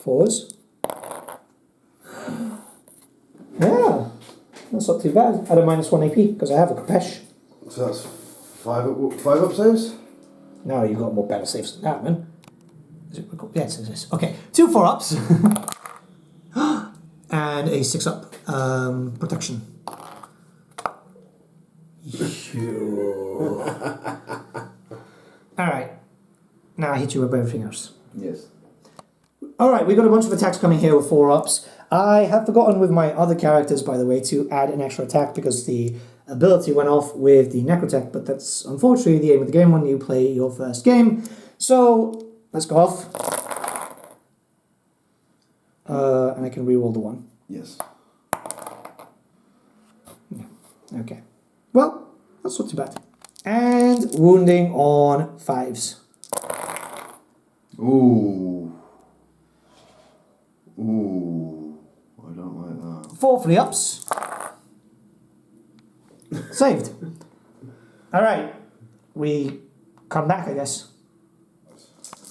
4s. Yeah, that's not too bad. At a -1 AP because I have a Capesh. So that's 5 up saves? No, you've got more better saves than that, man. Is it? Yes, it is. Okay, 2 4-ups. And a 6-up protection. Alright. Now I hit you with everything else. Yes. Alright, we've got a bunch of attacks coming here with 4-ups. I have forgotten with my other characters, by the way, to add an extra attack because the ability went off with the Necrotech, but that's unfortunately the aim of the game when you play your first game. So, let's go off. And I can reroll the 1. Yes. Okay. Well, that's not too bad. And wounding on 5s. Ooh. Ooh. I don't like that. 4 3-ups. Saved. Alright. We come back, I guess.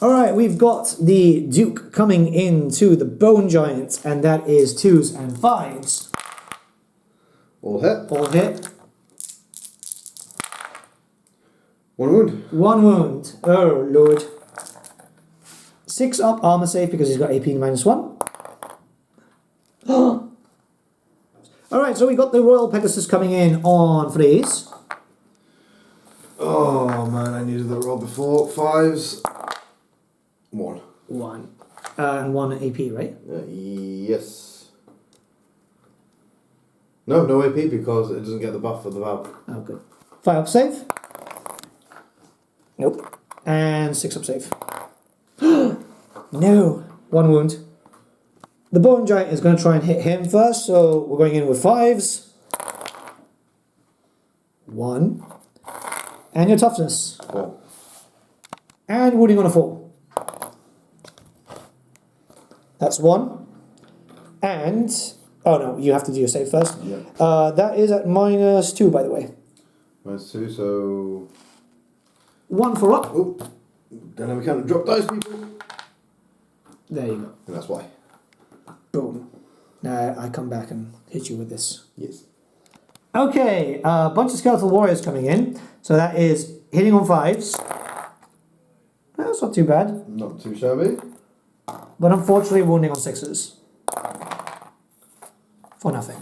Alright, we've got the Duke coming into the Bone Giant, and that is 2s and 5s. All hit. All hit. 1 wound. 1 wound. Oh, Lord. 6 up armor save because he's got AP -1. Alright, so we got the Royal Pegasus coming in on freeze. Oh man, I needed that roll before. 5s. 1. 1. And 1 AP, right? Yes. No, no AP because it doesn't get the buff for the Valk. Oh, good. 5 up save. Nope. And 6 up save. No. 1 wound. The Bone Giant is going to try and hit him first, so we're going in with 5s. 1. And your toughness. 4. And wounding on a 4. That's 1. And... Oh no, you have to do your save first. Yeah. That is at -2, by the way. -2, so... 1 for up. Oh, don't have a count of drop dice, people. There you go. And that's why. Boom. Now I come back and hit you with this. Yes. Okay, a bunch of skeletal warriors coming in. So that is hitting on 5s. That's not too bad. Not too shabby. But unfortunately wounding on 6s. For nothing.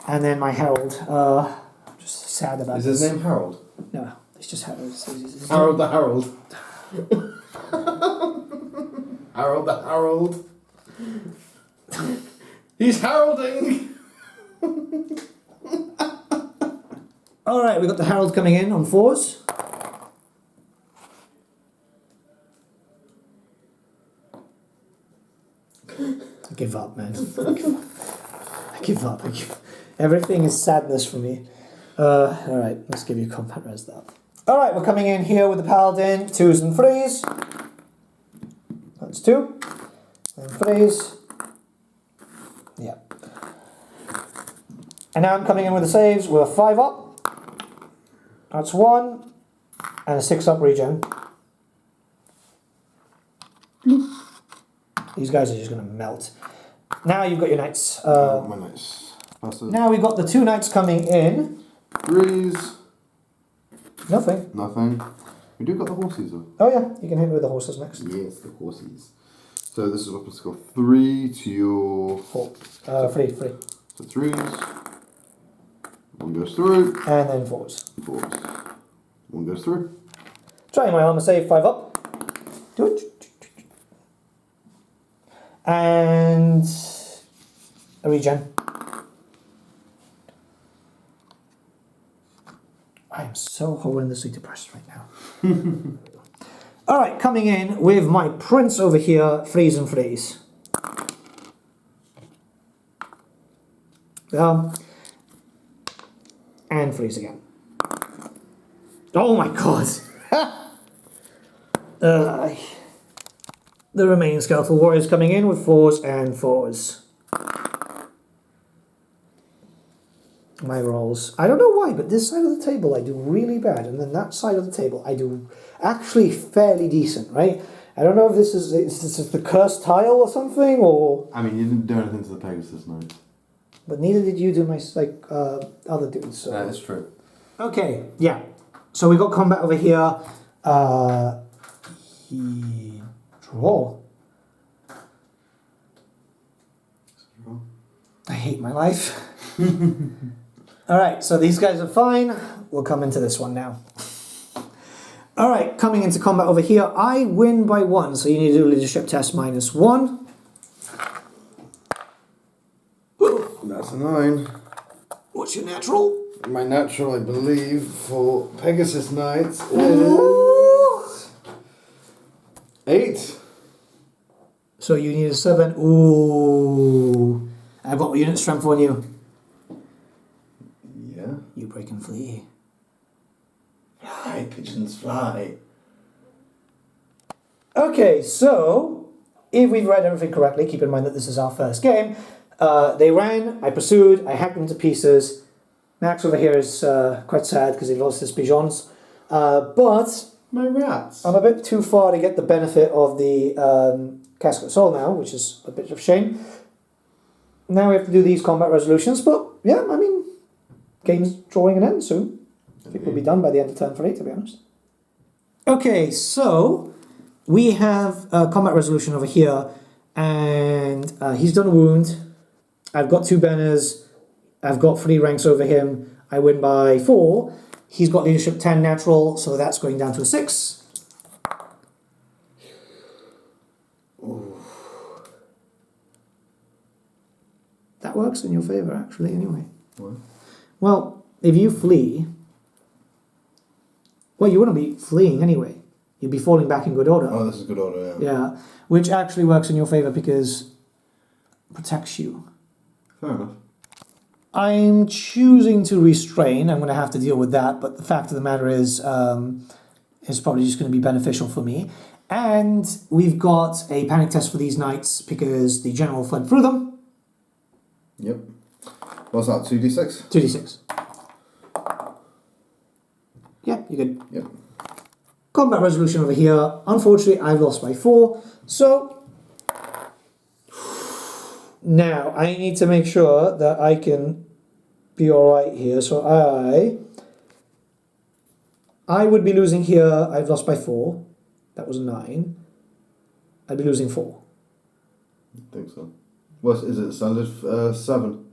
And then my Herald. I'm just sad about Is this. his name Harold? No, it's just Harold. It's Harold the Harold. Harold the Harold. He's heralding! Alright, we've got the Herald coming in on 4s. I give up, man. I give up. Everything is sadness for me. Alright, let's give you combat res that. Alright, we're coming in here with the Paladin, 2s and 3s. That's 2. And 3s. Yeah. And now I'm coming in with the saves. We're 5 up. That's 1. And a 6 up regen. These guys are just going to melt. Now you've got your knights. My knights. Now we've got the 2 knights coming in. 3s. Nothing. Nothing. We do got the horses though. Oh yeah, you can hit me with the horses next. Yes, the horses. So this is weapon skill 3 to your... 4. 3. So 3s. 1 goes through. And then 4s. 4s. 1 goes through. Trying my armor save, 5 up. Do it. And a regen. I am so horrendously depressed right now. Alright, coming in with my prince over here, 3s and 3s. And 3s again. Oh my god! The remaining skeletal warriors coming in with 4s and 4s. My rolls. I don't know why, but this side of the table I do really bad, and then that side of the table I do actually fairly decent, right? I don't know if this is the cursed tile or something, or... I mean, you didn't do anything to the Pegasus Knight. But neither did you do my, other dudes. So. That is true. Okay, yeah. So we got combat over here. Draw. I hate my life. Alright, so these guys are fine. We'll come into this one now. Alright, coming into combat over here. I win by 1, so you need to do a leadership test -1. That's a 9. What's your natural? My natural, I believe, for Pegasus Knights is 8. So you need a 7. Ooh. I've got unit strength on you. Yeah. You break and flee. Fly, pigeons fly. Okay, so if we've read everything correctly, keep in mind that this is our first game. They ran, I pursued, I hacked them to pieces. Max over here is quite sad because he lost his pigeons. But My rats. I'm a bit too far to get the benefit of the Casket of Soul now, which is a bit of a shame. Now we have to do these combat resolutions, but yeah, I mean, game's drawing an end soon. I think we'll be done by the end of turn 3, to be honest. Okay, so we have a combat resolution over here, and he's done a wound. I've got 2 banners. I've got 3 ranks over him. I win by 4. He's got leadership 10 natural, so that's going down to a 6. Ooh. That works in your favour, actually, anyway. What? Well, if you flee... Well, you wouldn't be fleeing anyway. You'd be falling back in good order. Oh, this is good order, yeah. Yeah, which actually works in your favour because it protects you. Fair enough. I'm choosing to restrain. I'm going to have to deal with that, but the fact of the matter is, it's probably just going to be beneficial for me. And we've got a panic test for these knights because the general fled through them. Yep. What's that, 2d6? 2d6. Yeah, you're good. Yep. Combat resolution over here. Unfortunately, I've lost by 4. So, now I need to make sure that I can be alright here. So I would be losing here. I've lost by 4. That was 9. I'd be losing 4. I think so. What is it? Standard 7.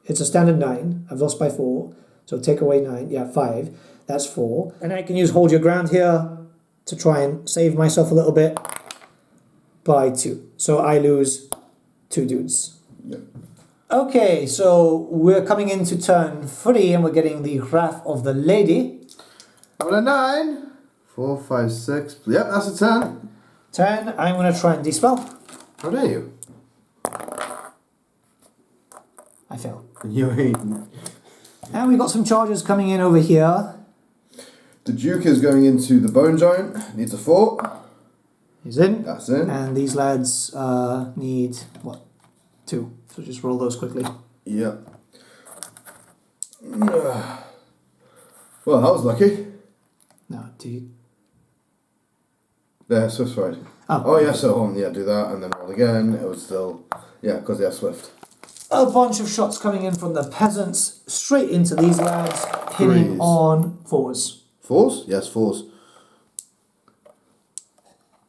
It's a standard 9. I've lost by 4. So take away 9. Yeah, 5. That's 4. And I can use hold your ground here to try and save myself a little bit by 2. So I lose 2 dudes. Yep. Okay, so we're coming into turn 3 and we're getting the Wrath of the Lady. Roll a 9. 4, 5, 6. Yep, that's a 10. 10. I'm going to try and dispel. How dare you? I fail. You ain't. And we've got some charges coming in over here. The Duke is going into the Bone Giant. Needs a 4. He's in. That's in. And these lads need, what? 2. So just roll those quickly. Yep. Well, that was lucky. No, do you? There, Swift Ride. Oh yeah, so hold on, yeah, do that and then roll again. It was still, yeah, because they have Swift. A bunch of shots coming in from the peasants straight into these lads, hitting 3s. on 4s. 4s? Yes, 4s.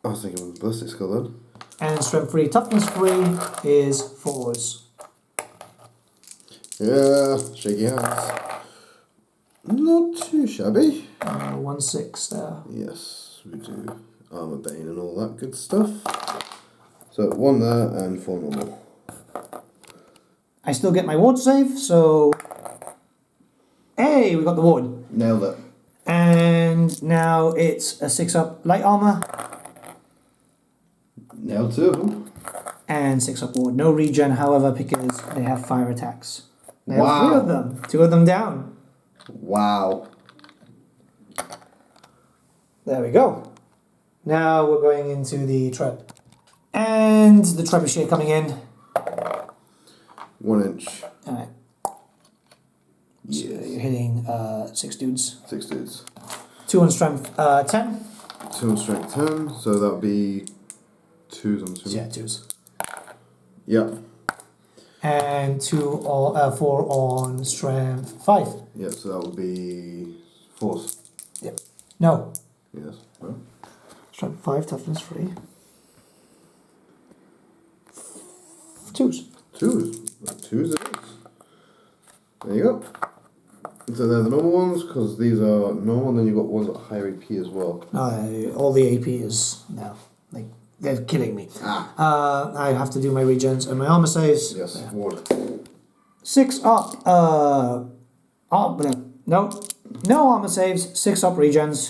I was thinking of ballistic skill then. And strength 3, toughness 3 is 4s. Yeah, shaky hands. Not too shabby. 1 6 there. Yes, we do. Armor Bane and all that good stuff. So 1 there and 4 normal. I still get my ward save, so... Hey, we got the ward. Nailed it. And now it's a 6-up light armor. Nailed 2 of them. And 6-up ward. No regen, however, because they have fire attacks. They have Wow. 3 of them. 2 of them down. Wow. There we go. Now we're going into the treb. And the trebuchet coming in. 1 inch. Alright. So Yes. you're hitting 6 dudes. 6 dudes. 2 on strength 10. 2 on strength 10, so that would be 2s on assuming. Yeah, 2s. Yep. And 4 on strength 5. Yep, so that would be 4s. Yep. No. Yes. Well, Strength 5, toughness 3. 2s. 2s. 2s it is. There you go. So they're the normal ones, because these are normal, and then you've got ones at higher AP as well. All the AP is now. Like, they're killing me. I have to do my regens and my armor saves. Yes, Yeah. ward. 6 up. No armor saves. 6 up regens.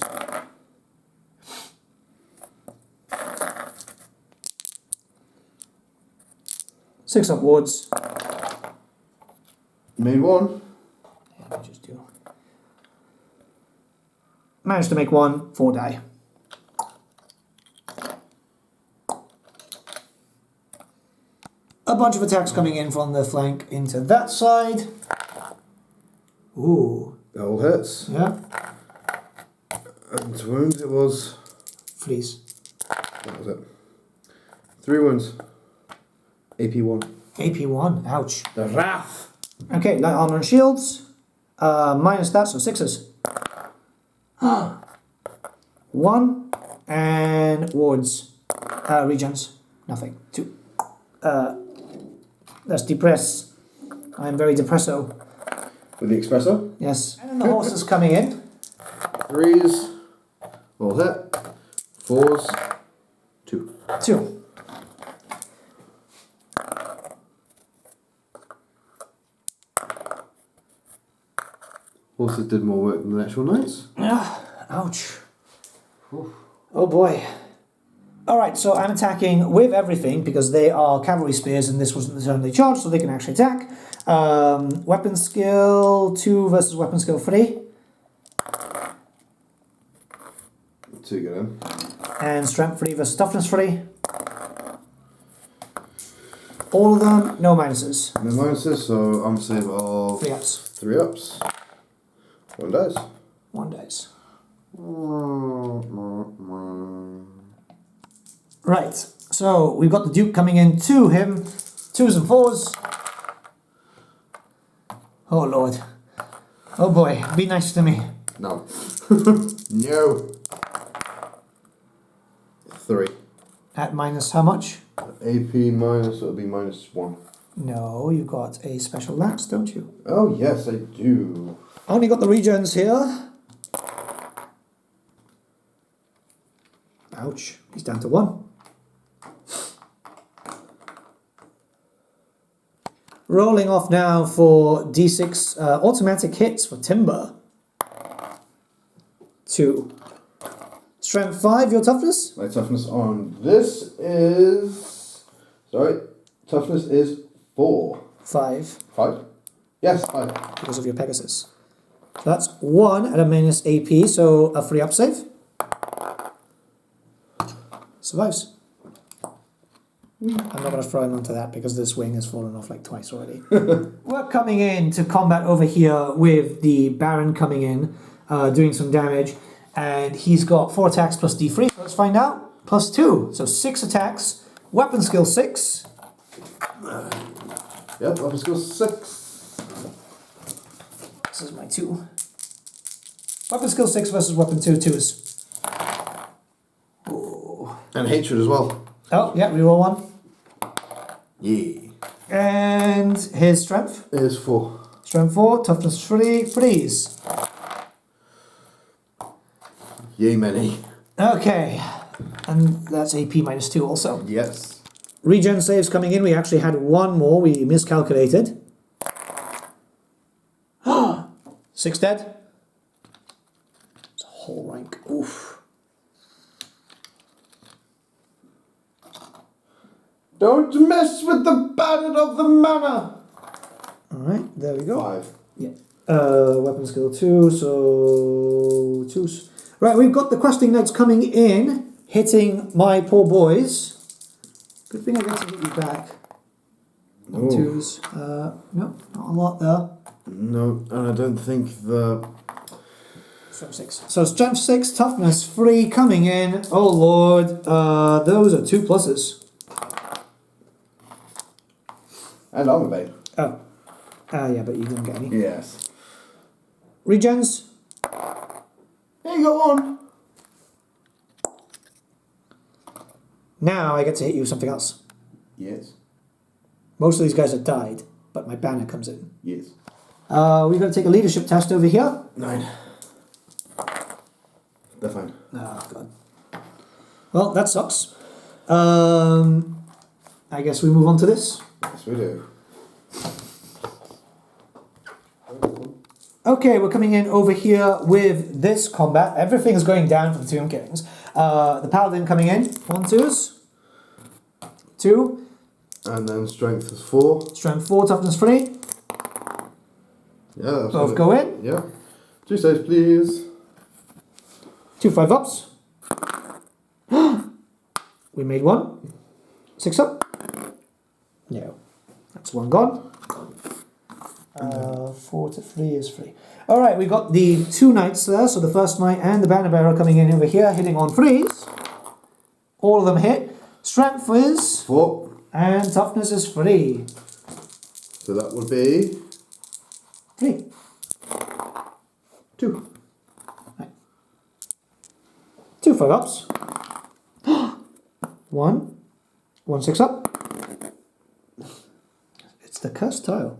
Six up wards. Made 1. Yeah, let me just do. Managed to make 1. 4 die. A bunch of attacks coming in from the flank into that side. Ooh. That all hits. Yeah. And to wounds it was... Freeze. That was it. 3 wounds. AP 1. AP 1. Ouch. The Wrath. Okay, light armor and shields. Minus that, so 6s. 1. And wards. Regens. Nothing. 2. That's depress. I'm very depresso. With the Espresso. Yes. And then the horse is coming in. 3s. All hit. 4s. 2. 2. Horses did more work than the actual knights. Ouch. Oh boy. Alright, so I'm attacking with everything because they are cavalry spears and this wasn't the turn they charged, so they can actually attack. Weapon skill 2 versus weapon skill 3. 2 get in. And strength 3 versus toughness 3. All of them, no minuses. No minuses, so I'm save of 3 ups. 3 ups. 1 dice. 1 dice. Right, so we've got the Duke coming in to him. 2s and 4s. Oh lord. Oh boy, be nice to me. No. No. 3. At minus how much? AP minus, it'll be -1. No, you've got a special lance, don't you? Oh yes, I do. Only got the regens here. Ouch, he's down to 1. Rolling off now for D6 automatic hits for Timber. 2. Strength 5, your toughness? My toughness on this is... Sorry. Toughness is 4. 5, 5? Yes, 5. because of your Pegasus. So that's 1 at a minus AP, so a 3 up save. Survives. I'm not going to throw him onto that because this wing has fallen off like twice already. We're coming in to combat over here with the Baron coming in, doing some damage. And he's got 4 attacks plus D3. So let's find out. Plus 2. So 6 attacks. Weapon skill 6. Yep, weapon skill 6. This is my 2. Weapon skill 6 versus weapon 2. 2s. Ooh. And hatred as well. Oh, yeah, reroll 1. Yeah. And his strength. Is 4. Strength 4. Toughness 3. Freeze. Yay many. Okay. And that's AP minus 2 also. Yes. Regen saves coming in. We actually had 1 more. We miscalculated. 6 dead. It's a whole rank. Oof. Don't mess with the Bandit of the Manor. Alright, there we go. 5. Yeah. Weapon skill 2, so 2s. Right, we've got the questing knights coming in, hitting my poor boys. Good thing I get to get you back. Ooh. 2s. No, not a lot there. No, and I don't think the... Strength 6. So strength 6, toughness 3 coming in. Oh lord, those are 2 pluses. And armor bane. Oh. Yeah, but you didn't get any. Yes. Regens. Here you go on. Now I get to hit you with something else. Yes. Most of these guys have died, but my banner comes in. Yes. We're going to take a leadership test over here. 9. They're fine. Oh, God. Well, that sucks. I guess we move on to this. Yes, we do. Okay, we're coming in over here with this combat. Everything is going down for the Tomb Killings. The Paladin coming in. 1 2s. 2. And then strength is 4. Strength 4, toughness 3. Yeah, that's Both it. go in. Yeah. 2 saves, please. 2 5 ups. We made 1. 6 up. No. That's 1 gone. 4 to 3 is 3. Alright, we got the 2 knights there. So the first knight and the banner bearer coming in over here, hitting on 3s. All of them hit. Strength is 4. and toughness is 3. So that would be 3. 2. Right. 2 5 ups. 1. 1 6 up. It's the cursed tile.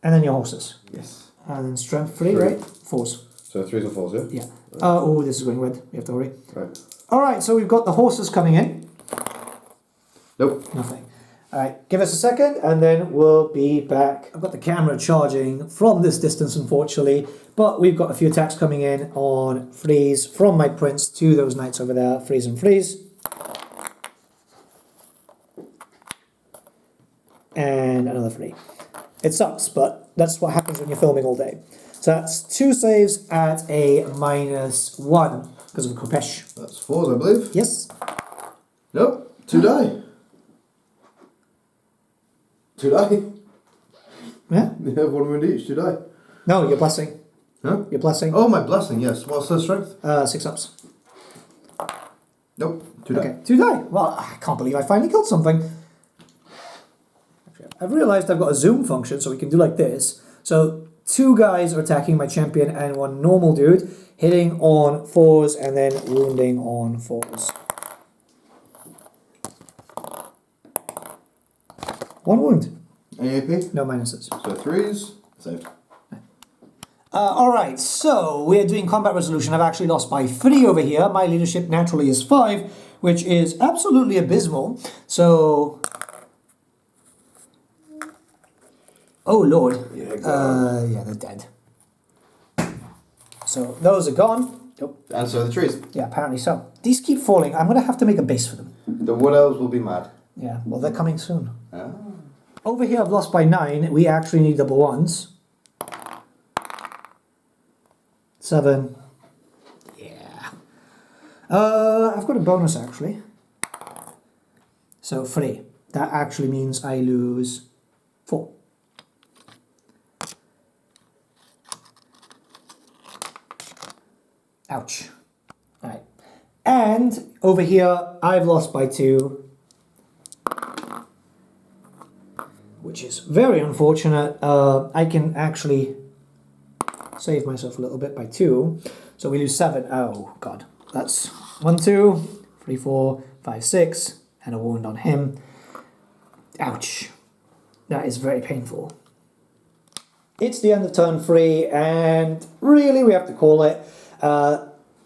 And then your horses. yes. And then strength 3, 3. right? 4s. So 3s and 4s, yeah? Yeah. Oh, this is going red. We have to hurry. Right. Alright, so we've got the horses coming in. Nope. Nothing. Alright, give us a second and then we'll be back. I've got the camera charging from this distance, unfortunately, but we've got a few attacks coming in on freeze from my prince to those knights over there. Freeze and freeze. And another free. It sucks, but that's what happens when you're filming all day. So that's 2 saves at a -1 because of a Kopesh. That's 4s, I believe. Yes. Nope, 2 die. 2 die. Yeah? You have 1 wound each, 2 die. No, you're blessing. Huh? You're blessing. Oh, my blessing, yes. What's her strength? 6 ups. Nope, 2 die. Okay, 2 die. Well, I can't believe I finally killed something. I've realized I've got a zoom function, so we can do like this. So 2 guys are attacking my champion and 1 normal dude, hitting on 4s and then wounding on 4s. 1 wound. AAP? No minuses. So 3s, saved. Alright, so we're doing combat resolution. I've actually lost by 3 over here. My leadership naturally is 5, which is absolutely abysmal. So... Oh lord. Yeah, they're dead. So those are gone. Nope. And so the trees. Yeah, apparently so. These keep falling. I'm going to have to make a base for them. The wood elves will be mad. Yeah, well, they're coming soon. Ah. Over here, I've lost by 9. We actually need double 1s. 7. Yeah. I've got a bonus, actually. So 3. That actually means I lose 4. Ouch. Alright. And over here, I've lost by 2. Which is very unfortunate. I can actually save myself a little bit by 2. So we lose 7. Oh, God. That's 1, 2, 3, 4, 5, 6. And a wound on him. Ouch. That is very painful. It's the end of turn 3, and really we have to call it.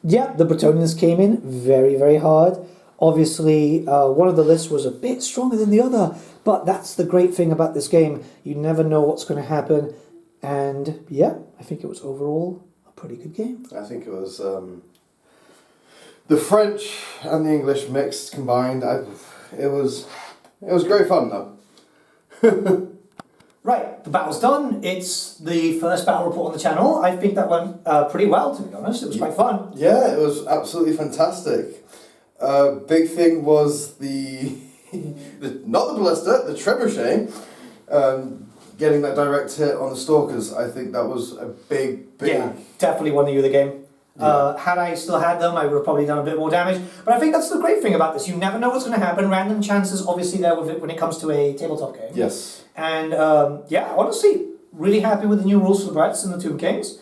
Yeah, the Bretonnians came in very, very hard. Obviously, one of the lists was a bit stronger than the other, but that's the great thing about this game. You never know what's going to happen, and yeah, I think it was overall a pretty good game. I think it was the French and the English mixed combined. It was great fun though. Right, the battle's done. It's the first battle report on the channel. I think that went pretty well, to be honest. It was quite fun. Yeah, it was absolutely fantastic. Big thing was not the ballista, the trebuchet. Getting that direct hit on the stalkers. I think that was a big. Yeah, definitely won you the game. Had I still had them, I would have probably done a bit more damage. But I think that's the great thing about this. You never know what's going to happen. Random chances, obviously, there with it when it comes to a tabletop game. Yes. And yeah, honestly, really happy with the new rules for the Bretts and the Tomb Kings.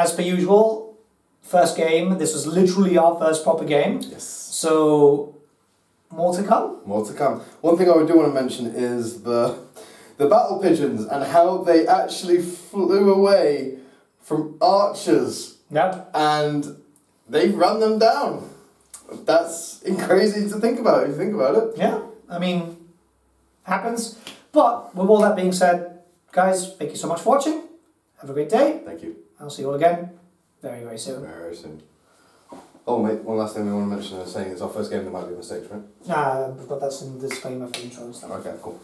As per usual, first game. This was literally our first proper game. Yes. So, more to come. More to come. One thing I do want to mention is the battle pigeons and how they actually flew away from archers. Yeah. And they run them down. That's crazy to think about if you think about it. Yeah, I mean, happens. But with all that being said, guys, thank you so much for watching. Have a great day. Thank you. I'll see you all again very, very soon. Very soon. Oh, mate, one last thing we want to mention is saying it's our first game, there might be mistakes, right? Nah, we've got that in the disclaimer for the intro and stuff. Okay, cool.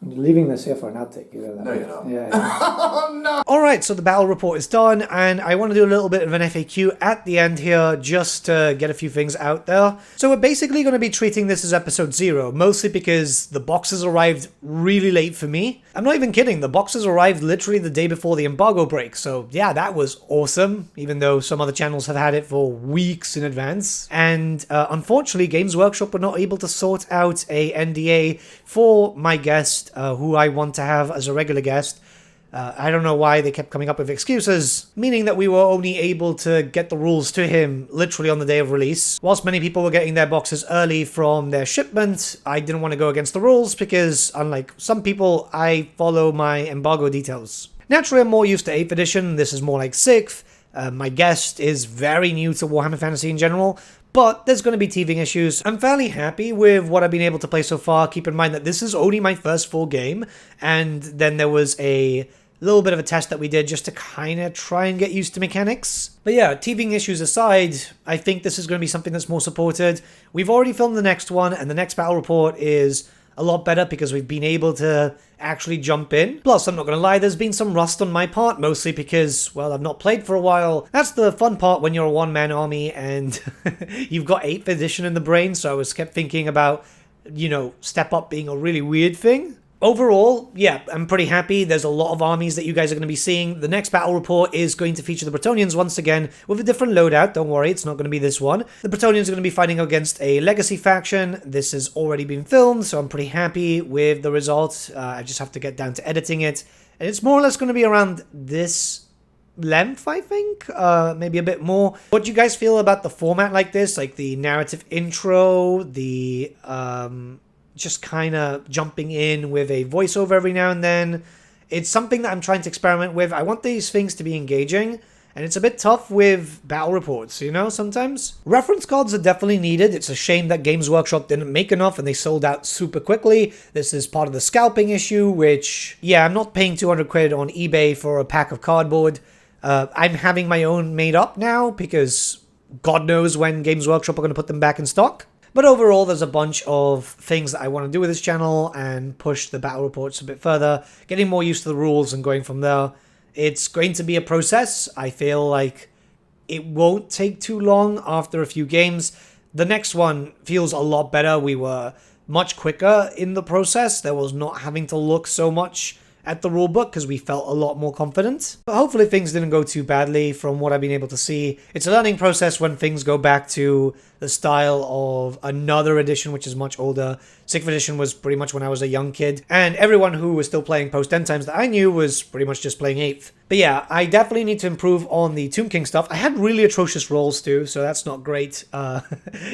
You're leaving this here for an outtake, you know that? No, you're not. Yeah. Oh, no! Alright, so the battle report is done, and I want to do a little bit of an FAQ at the end here, just to get a few things out there. So we're basically going to be treating this as episode 0, mostly because the boxes arrived really late for me. I'm not even kidding, the boxes arrived literally the day before the embargo break, so yeah, that was awesome, even though some other channels have had it for weeks in advance. And unfortunately, Games Workshop were not able to sort out a NDA for my guest, who I want to have as a regular guest. I don't know why they kept coming up with excuses, meaning that we were only able to get the rules to him literally on the day of release. Whilst many people were getting their boxes early from their shipment, I didn't want to go against the rules because, unlike some people, I follow my embargo details. Naturally, I'm more used to 8th edition, this is more like 6th. My guest is very new to Warhammer Fantasy in general, but there's going to be teething issues. I'm fairly happy with what I've been able to play so far. Keep in mind that this is only my first full game, and then there was a little bit of a test that we did just to kind of try and get used to mechanics. But yeah, teething issues aside, I think this is going to be something that's more supported. We've already filmed the next one, and the next battle report is a lot better because we've been able to actually jump in. Plus, I'm not going to lie, there's been some rust on my part, mostly because, well, I've not played for a while. That's the fun part when you're a one-man army and you've got 8th edition in the brain, so I was kept thinking about, you know, step up being a really weird thing. Overall, yeah, I'm pretty happy. There's a lot of armies that you guys are going to be seeing. The next battle report is going to feature the Bretonnians once again with a different loadout. Don't worry, it's not going to be this one. The Bretonnians are going to be fighting against a legacy faction. This has already been filmed, so I'm pretty happy with the result. I just have to get down to editing it. And it's more or less going to be around this length, I think. Maybe a bit more. What do you guys feel about the format like this? Like the narrative intro, the just kind of jumping in with a voiceover every now and then. It's something that I'm trying to experiment with. I want these things to be engaging, and it's a bit tough with battle reports, you know, sometimes. Reference cards are definitely needed. It's a shame that Games Workshop didn't make enough and they sold out super quickly. This is part of the scalping issue, which, yeah, I'm not paying 200 quid on eBay for a pack of cardboard. I'm having my own made up now because God knows when Games Workshop are going to put them back in stock. But overall, there's a bunch of things that I want to do with this channel and push the battle reports a bit further, getting more used to the rules and going from there. It's going to be a process. I feel like it won't take too long after a few games. The next one feels a lot better. We were much quicker in the process. There was not having to look so much at the rulebook because we felt a lot more confident. But hopefully things didn't go too badly from what I've been able to see. It's a learning process when things go back to the style of another edition, which is much older. 6th edition was pretty much when I was a young kid, and everyone who was still playing post-end times that I knew was pretty much just playing 8th. But yeah, I definitely need to improve on the Tomb King stuff. I had really atrocious rolls too, so that's not great.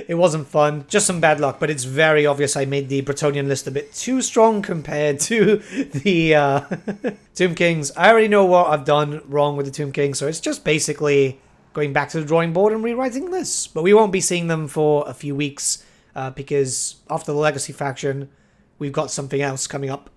It wasn't fun. Just some bad luck, but it's very obvious I made the Bretonnian list a bit too strong compared to the Tomb Kings. I already know what I've done wrong with the Tomb King, so it's just basically going back to the drawing board and rewriting lists. But we won't be seeing them for a few weeks because after the Legacy faction, we've got something else coming up.